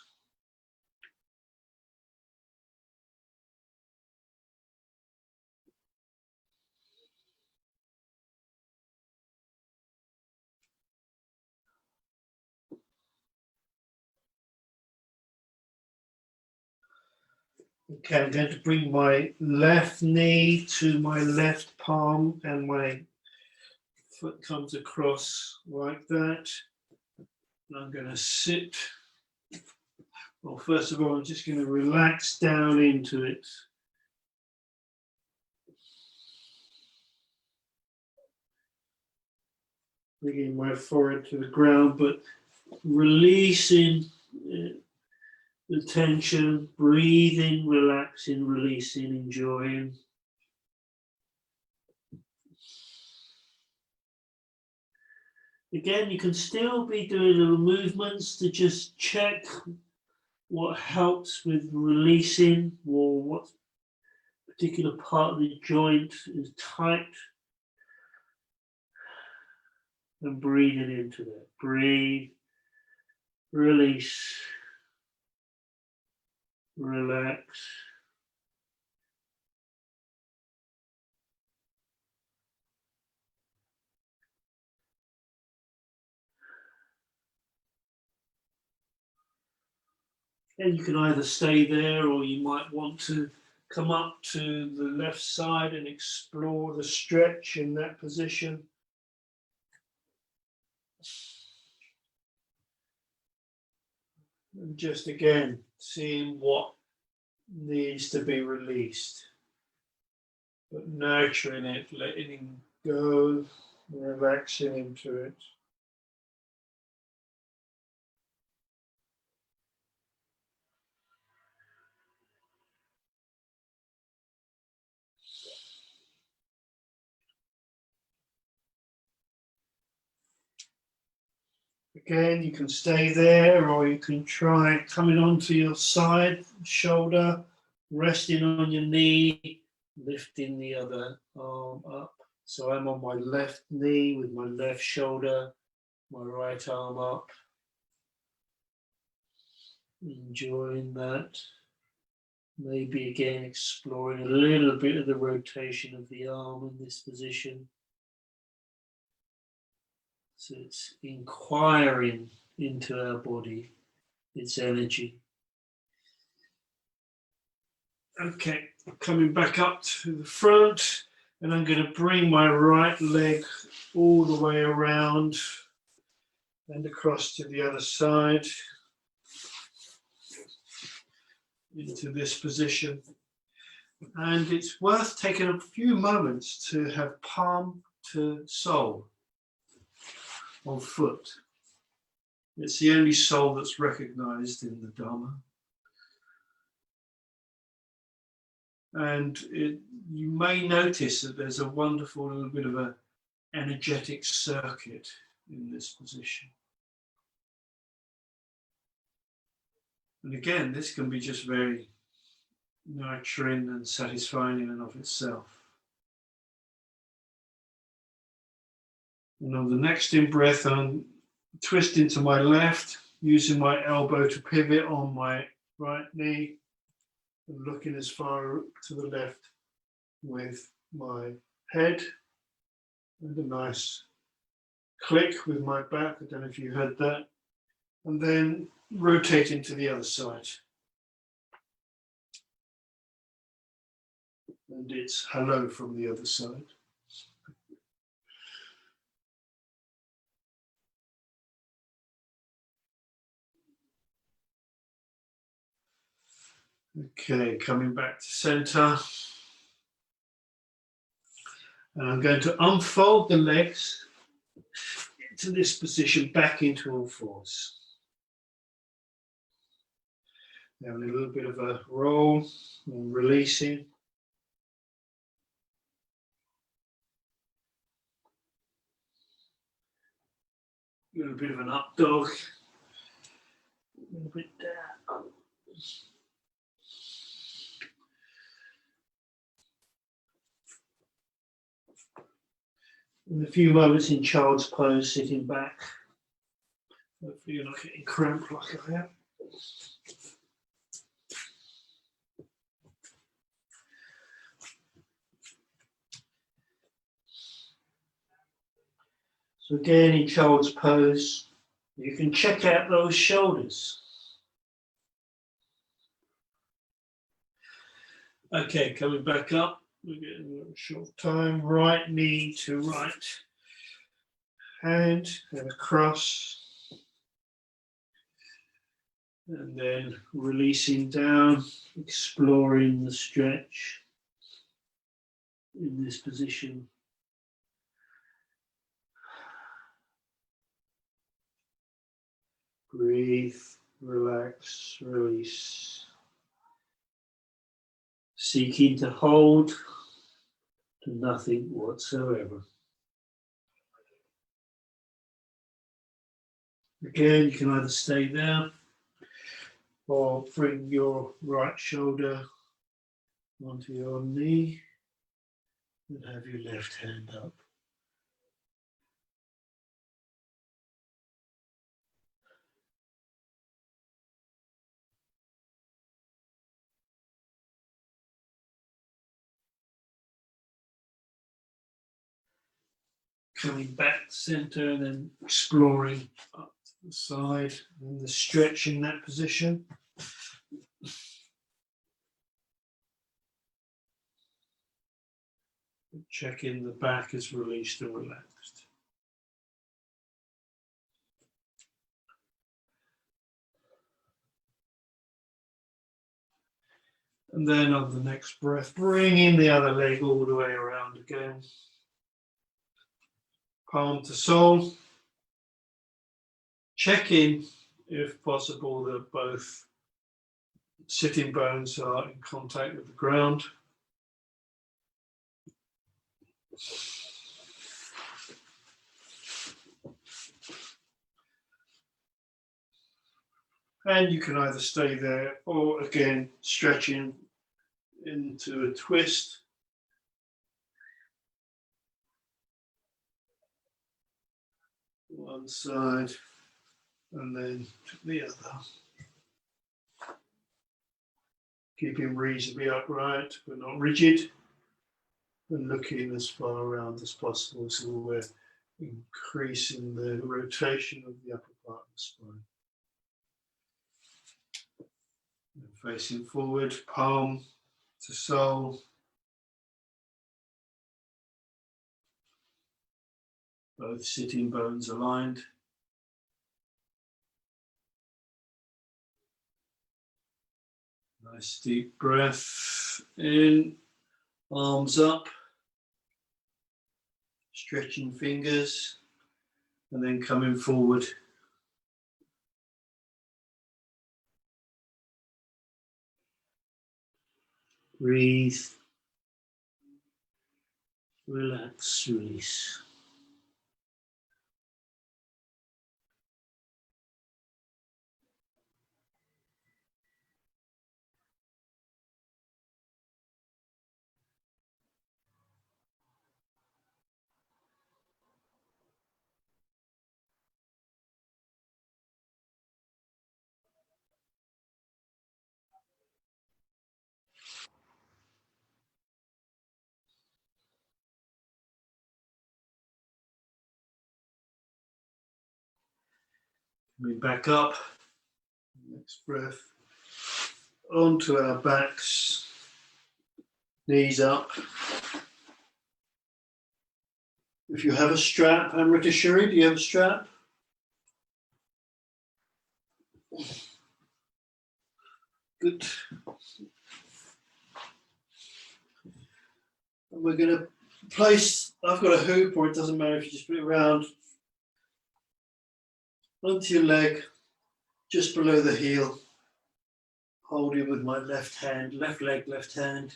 Okay, I'm going to bring my left knee to my left palm and my foot comes across like that. And I'm going to sit. Well, first of all, I'm just going to relax down into it. Bringing my forehead to the ground, but releasing the tension, breathing, relaxing, releasing, enjoying. Again, you can still be doing little movements to just check what helps with releasing or what particular part of the joint is tight. And breathing into that. Breathe, release, relax. And you can either stay there or you might want to come up to the left side and explore the stretch in that position. And just again, seeing what needs to be released, but nurturing it, letting it go, relaxing into it. Again, you can stay there or you can try coming onto your side, shoulder, resting on your knee, lifting the other arm up. So I'm on my left knee with my left shoulder, my right arm up. Enjoying that. Maybe again exploring a little bit of the rotation of the arm in this position. So it's inquiring into our body, its energy. Okay, coming back up to the front, and I'm going to bring my right leg all the way around and across to the other side into this position. And it's worth taking a few moments to have palm to sole on foot. It's the only sole that's recognized in the Dharma. And you may notice that there's a wonderful little bit of an energetic circuit in this position. And again, this can be just very nurturing and satisfying in and of itself. And on the next in-breath, I'm twisting to my left, using my elbow to pivot on my right knee, and looking as far to the left with my head, and a nice click with my back. I don't know if you heard that. And then rotating to the other side. And it's hello from the other side. Okay, coming back to center. And I'm going to unfold the legs into this position, back into all fours. Having a little bit of a roll and releasing. A little bit of an up dog. A little bit down. And a few moments in child's pose, sitting back. Hopefully you're not getting cramped like I am. So again, in child's pose, you can check out those shoulders. Okay, coming back up. We're getting a short time. Right knee to right hand and across. And then releasing down, exploring the stretch in this position. Breathe, relax, release. Seeking to hold to nothing whatsoever. Again, you can either stay there or bring your right shoulder onto your knee and have your left hand up. Coming back to center and then exploring up to the side and the stretch in that position. Check in the back is released and relaxed. And then on the next breath, bring in the other leg all the way around again. Palm to sole. Check in, if possible, that both sitting bones are in contact with the ground. And you can either stay there or again stretching into a twist. One side and then to the other. Keeping reasonably upright but not rigid, and looking as far around as possible so we're increasing the rotation of the upper part of the spine. And facing forward, palm to sole. Both sitting bones aligned. Nice deep breath in, arms up, stretching fingers, and then coming forward. Breathe, relax, release. Coming back up, next breath, onto our backs, Knees up. If you have a strap, Amrita Shuri, do you have a strap? Good. And we're going to place, I've got a hoop, or it doesn't matter if you just put it around onto your leg, just below the heel. Holding with my left hand, left leg, left hand.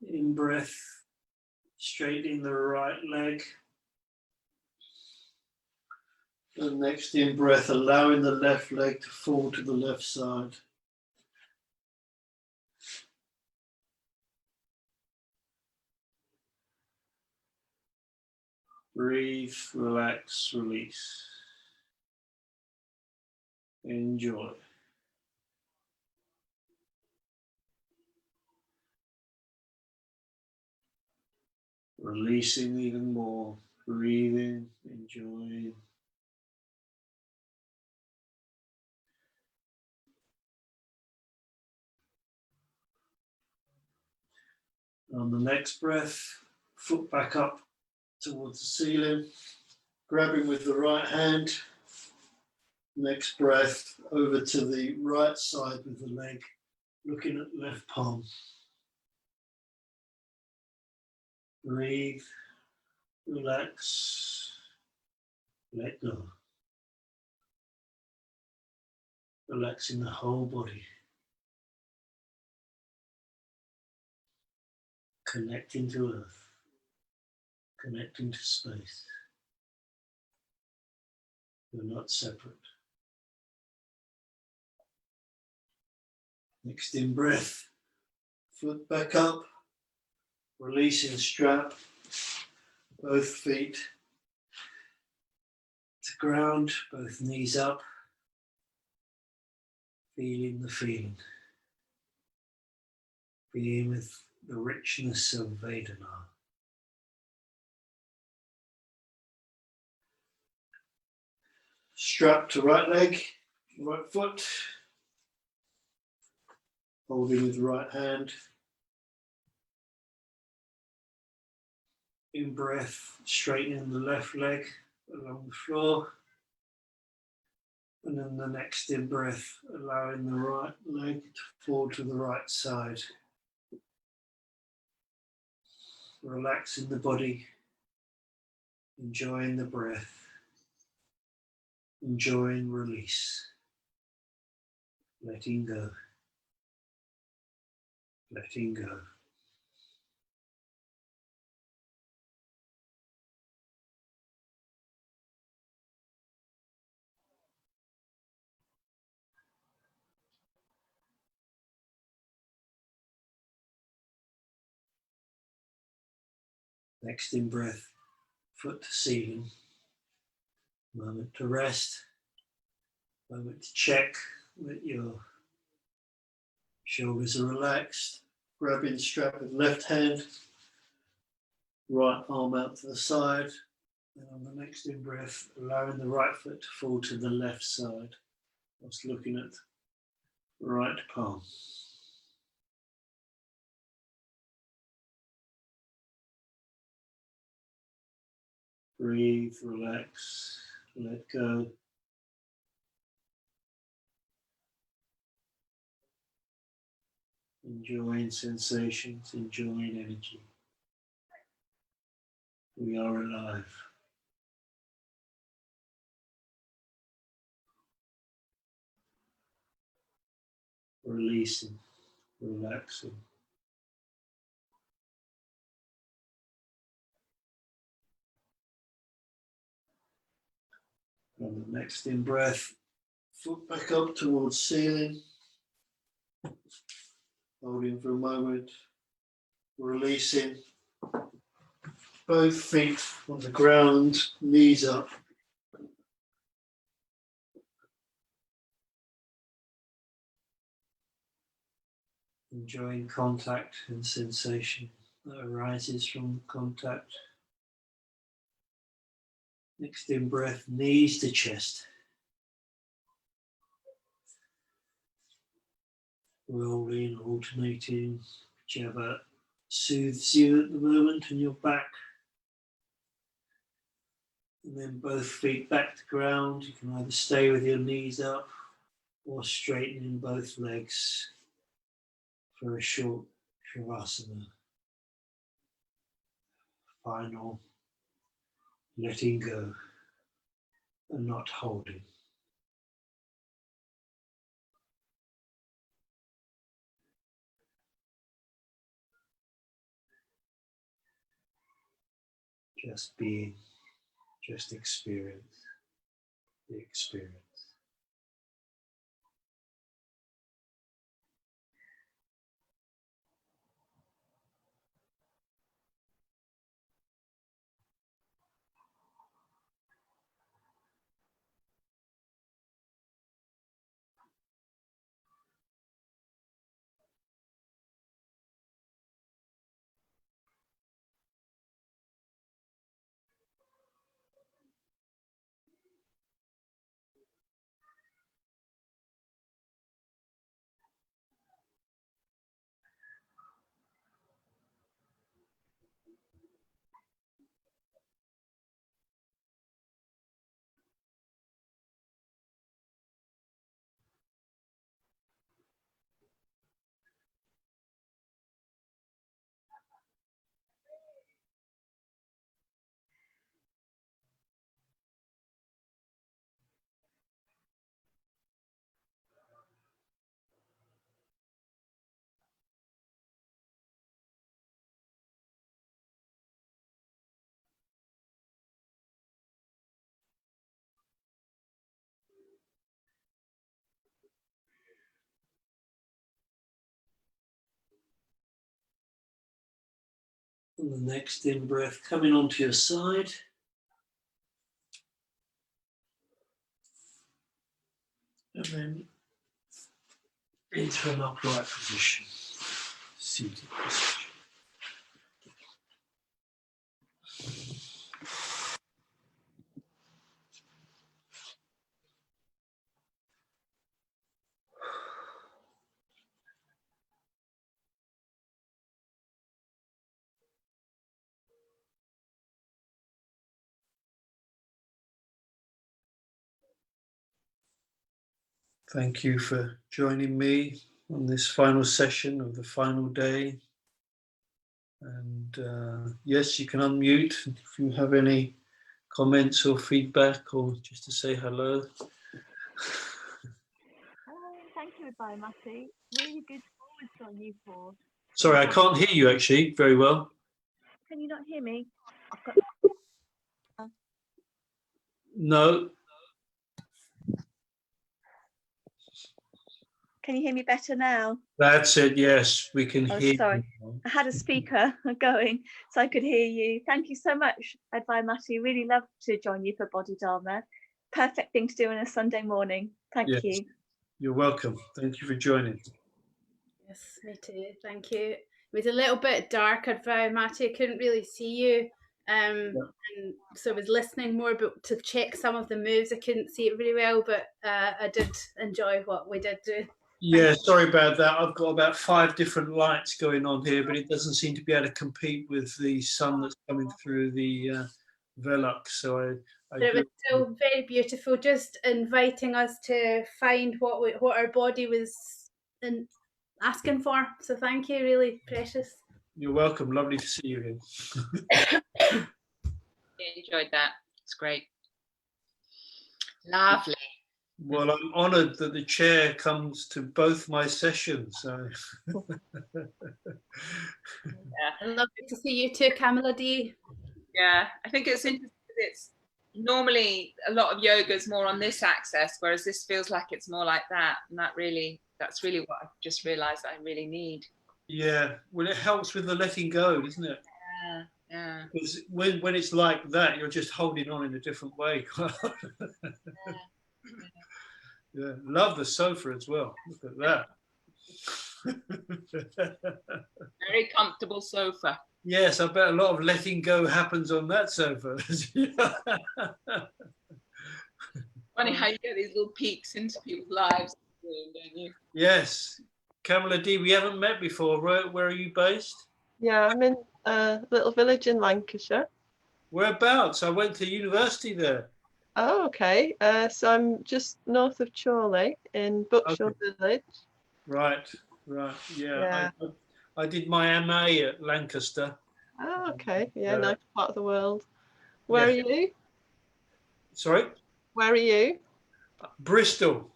In breath, straightening the right leg. And next in breath, allowing the left leg to fall to the left side. Breathe, relax, release. Enjoy. Releasing even more, breathing, enjoying. On the next breath, foot back up towards the ceiling, grabbing with the right hand. Next breath, over to the right side with the leg, looking at left palm. Breathe, relax, let go. Relaxing the whole body. Connecting to earth, connecting to space. You're not separate. Next in breath, foot back up, releasing strap, both feet to ground, both knees up, feeling the feeling, being with the richness of Vedana. Strap to right leg, right foot, holding with right hand. In breath, straightening the left leg along the floor. And then the next in breath, allowing the right leg to fall to the right side. Relaxing the body, enjoying the breath, enjoying release, letting go, letting go. Next in breath, foot to ceiling, moment to rest, moment to check that your shoulders are relaxed, grabbing the strap with left hand, right arm out to the side, and on the next in breath, allowing the right foot to fall to the left side, whilst looking at the right palm. Breathe, relax, let go. Enjoying sensations, enjoying energy. We are alive. Releasing, relaxing. On the next in breath, foot back up towards ceiling. Holding for a moment, releasing. Both feet on the ground, knees up. Enjoying contact and sensation that arises from contact. Next in breath, knees to chest. Rolling, alternating, whichever soothes you at the moment in your back. And then both feet back to ground. You can either stay with your knees up or straighten in both legs for a short Shavasana. Final letting go and not holding. Just being, just experience the experience. And the next in breath coming onto your side. And then into an upright position, seated position. Thank you for joining me on this final session of the final day. And yes, you can unmute if you have any comments or feedback or just to say hello.
Thank you, Advayamati. Really good forwards on you four.
Sorry, I can't hear you actually very well.
Can you not hear me?
No.
Can you hear me better now?
That's it, yes, we can hear
sorry.
you.
I had a speaker going so I could hear you. Thank you so much, Advayamati. Really love to join you for Body-Dharma. Perfect thing to do on a Sunday morning. Thank you.
You're welcome. Thank you for joining.
Yes, me too. Thank you. It was a little bit dark, Advayamati. I couldn't really see you. And so I was listening more but to check some of the moves. I couldn't see it very well, but I did enjoy what we did do.
Yeah, sorry about that. I've got about 5 different lights going on here, but it doesn't seem to be able to compete with the sun that's coming through the Velux. So
it was still very beautiful, just inviting us to find what our body was asking for. So thank you, really precious.
You're welcome. Lovely to see you again.
Enjoyed that. It's great. Lovely.
Well, I'm honoured that the chair comes to both my sessions. So.
Yeah, lovely to see you too, Kamala D.
Yeah, I think it's interesting. It's normally a lot of yoga is more on this axis, whereas this feels like it's more like that, and that's really what I've just realised I really need.
Yeah, well, it helps with the letting go, doesn't it?
Yeah.
Because when it's like that, you're just holding on in a different way. Yeah, love the sofa as well. Look at that.
Very comfortable sofa.
Yes, I bet a lot of letting go happens on that sofa.
Funny how you get these little peeks into people's lives, don't you?
Yes. Kamala D, we haven't met before. Where are you based?
Yeah, I'm in a little village in Lancashire.
Whereabouts? I went to university there.
Oh, okay. So I'm just north of Chorley in Buckshaw Village.
Right, right. Yeah,
Yeah.
I did my MA at Lancaster.
Oh, okay. Yeah, nice part of the world. Where
Yeah.
are you?
Sorry?
Where are you?
Bristol.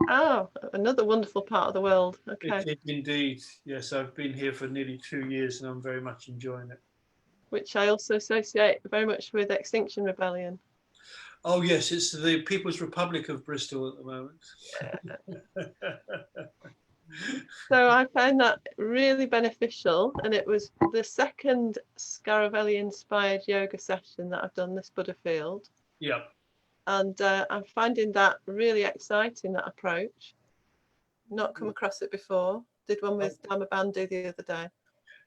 Oh, another wonderful part of the world. Okay.
It is indeed. Yes, I've been here for nearly 2 years and I'm very much enjoying it.
Which I also associate very much with Extinction Rebellion.
Oh yes, it's the People's Republic of Bristol at the moment.
So I found that really beneficial, and it was the second Scaravelli inspired yoga session that I've done this Buddha field.
Yeah.
And I'm finding that really exciting, that approach. Not come across it before. Did one with Dharma Bandhu the other day.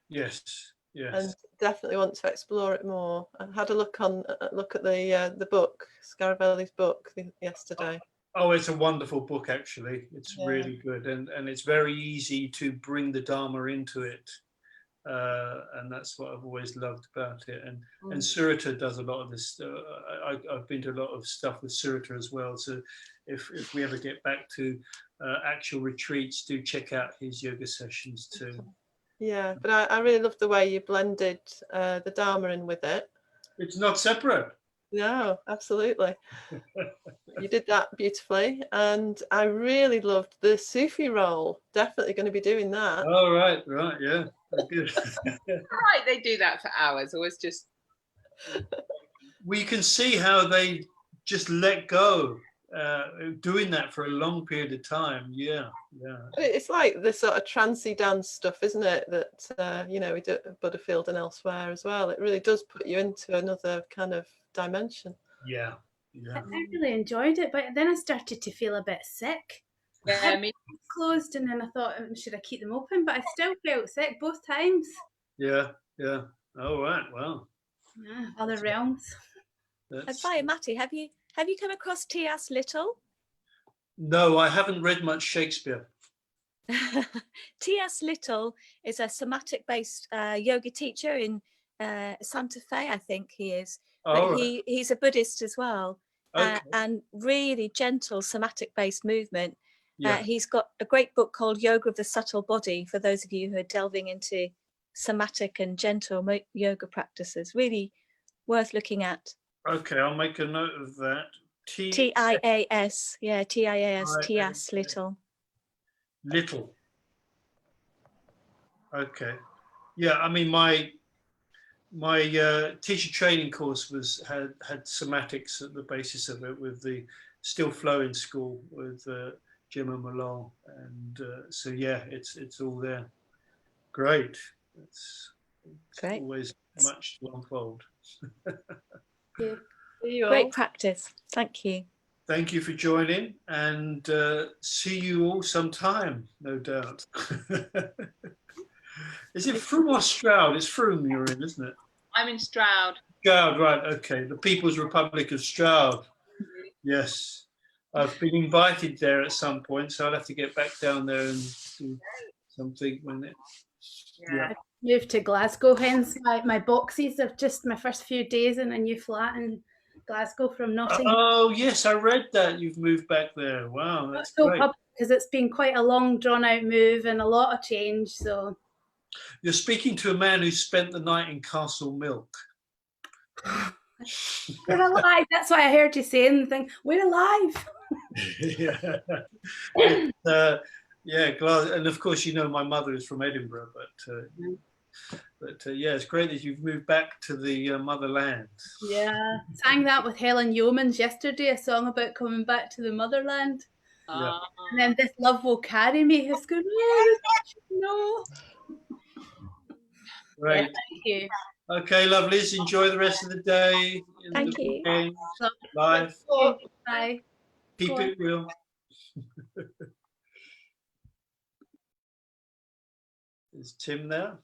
Yes, yes.
And definitely want to explore it more. I had a look at the book, Scaravelli's book yesterday.
Oh, it's a wonderful book, actually. It's really good, and it's very easy to bring the Dharma into it, and that's what I've always loved about it. And Surita does a lot of this. I've been to a lot of stuff with Surita as well. So if we ever get back to actual retreats, do check out his yoga sessions too.
Yeah, but I really love the way you blended the Dharma in with it.
It's not separate.
No, absolutely. You did that beautifully. And I really loved the Sufi Roll. Definitely going to be doing that.
Oh, right, yeah. Good.
Right, they do that for hours, or it's just...
We can see how they just let go, doing that for a long period of time. Yeah.
It's like the sort of trancey dance stuff, isn't it? That, we do at Butterfield and elsewhere as well. It really does put you into another kind of dimension.
Yeah.
I really enjoyed it, but then I started to feel a bit sick.
Yeah, I mean,
closed, and then I thought, should I keep them open? But I still felt sick both times.
Yeah. Oh, right. Wow.
Yeah, other realms.
Advayamati, have you come across T.S. Little?
No, I haven't read much Shakespeare.
T.S. Little is a somatic-based yoga teacher in Santa Fe, I think he is. But
right.
he's a Buddhist as well, and really gentle somatic-based movement.
Yeah.
He's got a great book called Yoga of the Subtle Body for those of you who are delving into somatic and gentle yoga practices. Really worth looking at.
Okay, I'll make a note of that.
T-I-A-S, yeah, T-I-A-S, T.S. Little.
Little. Okay. Yeah, I mean, my teacher training course had somatics at the basis of it, with the Still Flowing School with Jim and Malone, and so yeah, it's all there. Great. It's
Great.
Always much to unfold.
Great practice. Thank you.
Thank you for joining, and see you all sometime, no doubt. Is it Frome or Stroud? It's Frome you're in, isn't it?
I'm in Stroud.
Stroud, right, okay. The People's Republic of Stroud. Yes. I've been invited there at some point, so I'll have to get back down there and do something when it...
Yeah. I moved to Glasgow, hence my boxes of just my first few days in a new flat in Glasgow from Nottingham.
Oh, yes, I read that. You've moved back there. Wow, that's great.
Because it's been quite a long, drawn-out move and a lot of change, so...
You're speaking to a man who spent the night in Castle Milk.
We're alive. That's why I heard you saying the thing. We're alive.
Yeah, glad. And of course, my mother is from Edinburgh, but yeah, it's great that you've moved back to the motherland.
Yeah, sang that with Helen Yeomans yesterday, a song about coming back to the motherland.
Yeah.
And then This Love Will Carry Me has gone, no.
Right.
Yeah, thank you.
Okay, lovelies. Enjoy the rest of the day.
Thank you.
Live.
Bye.
Keep it real. Is Tim there?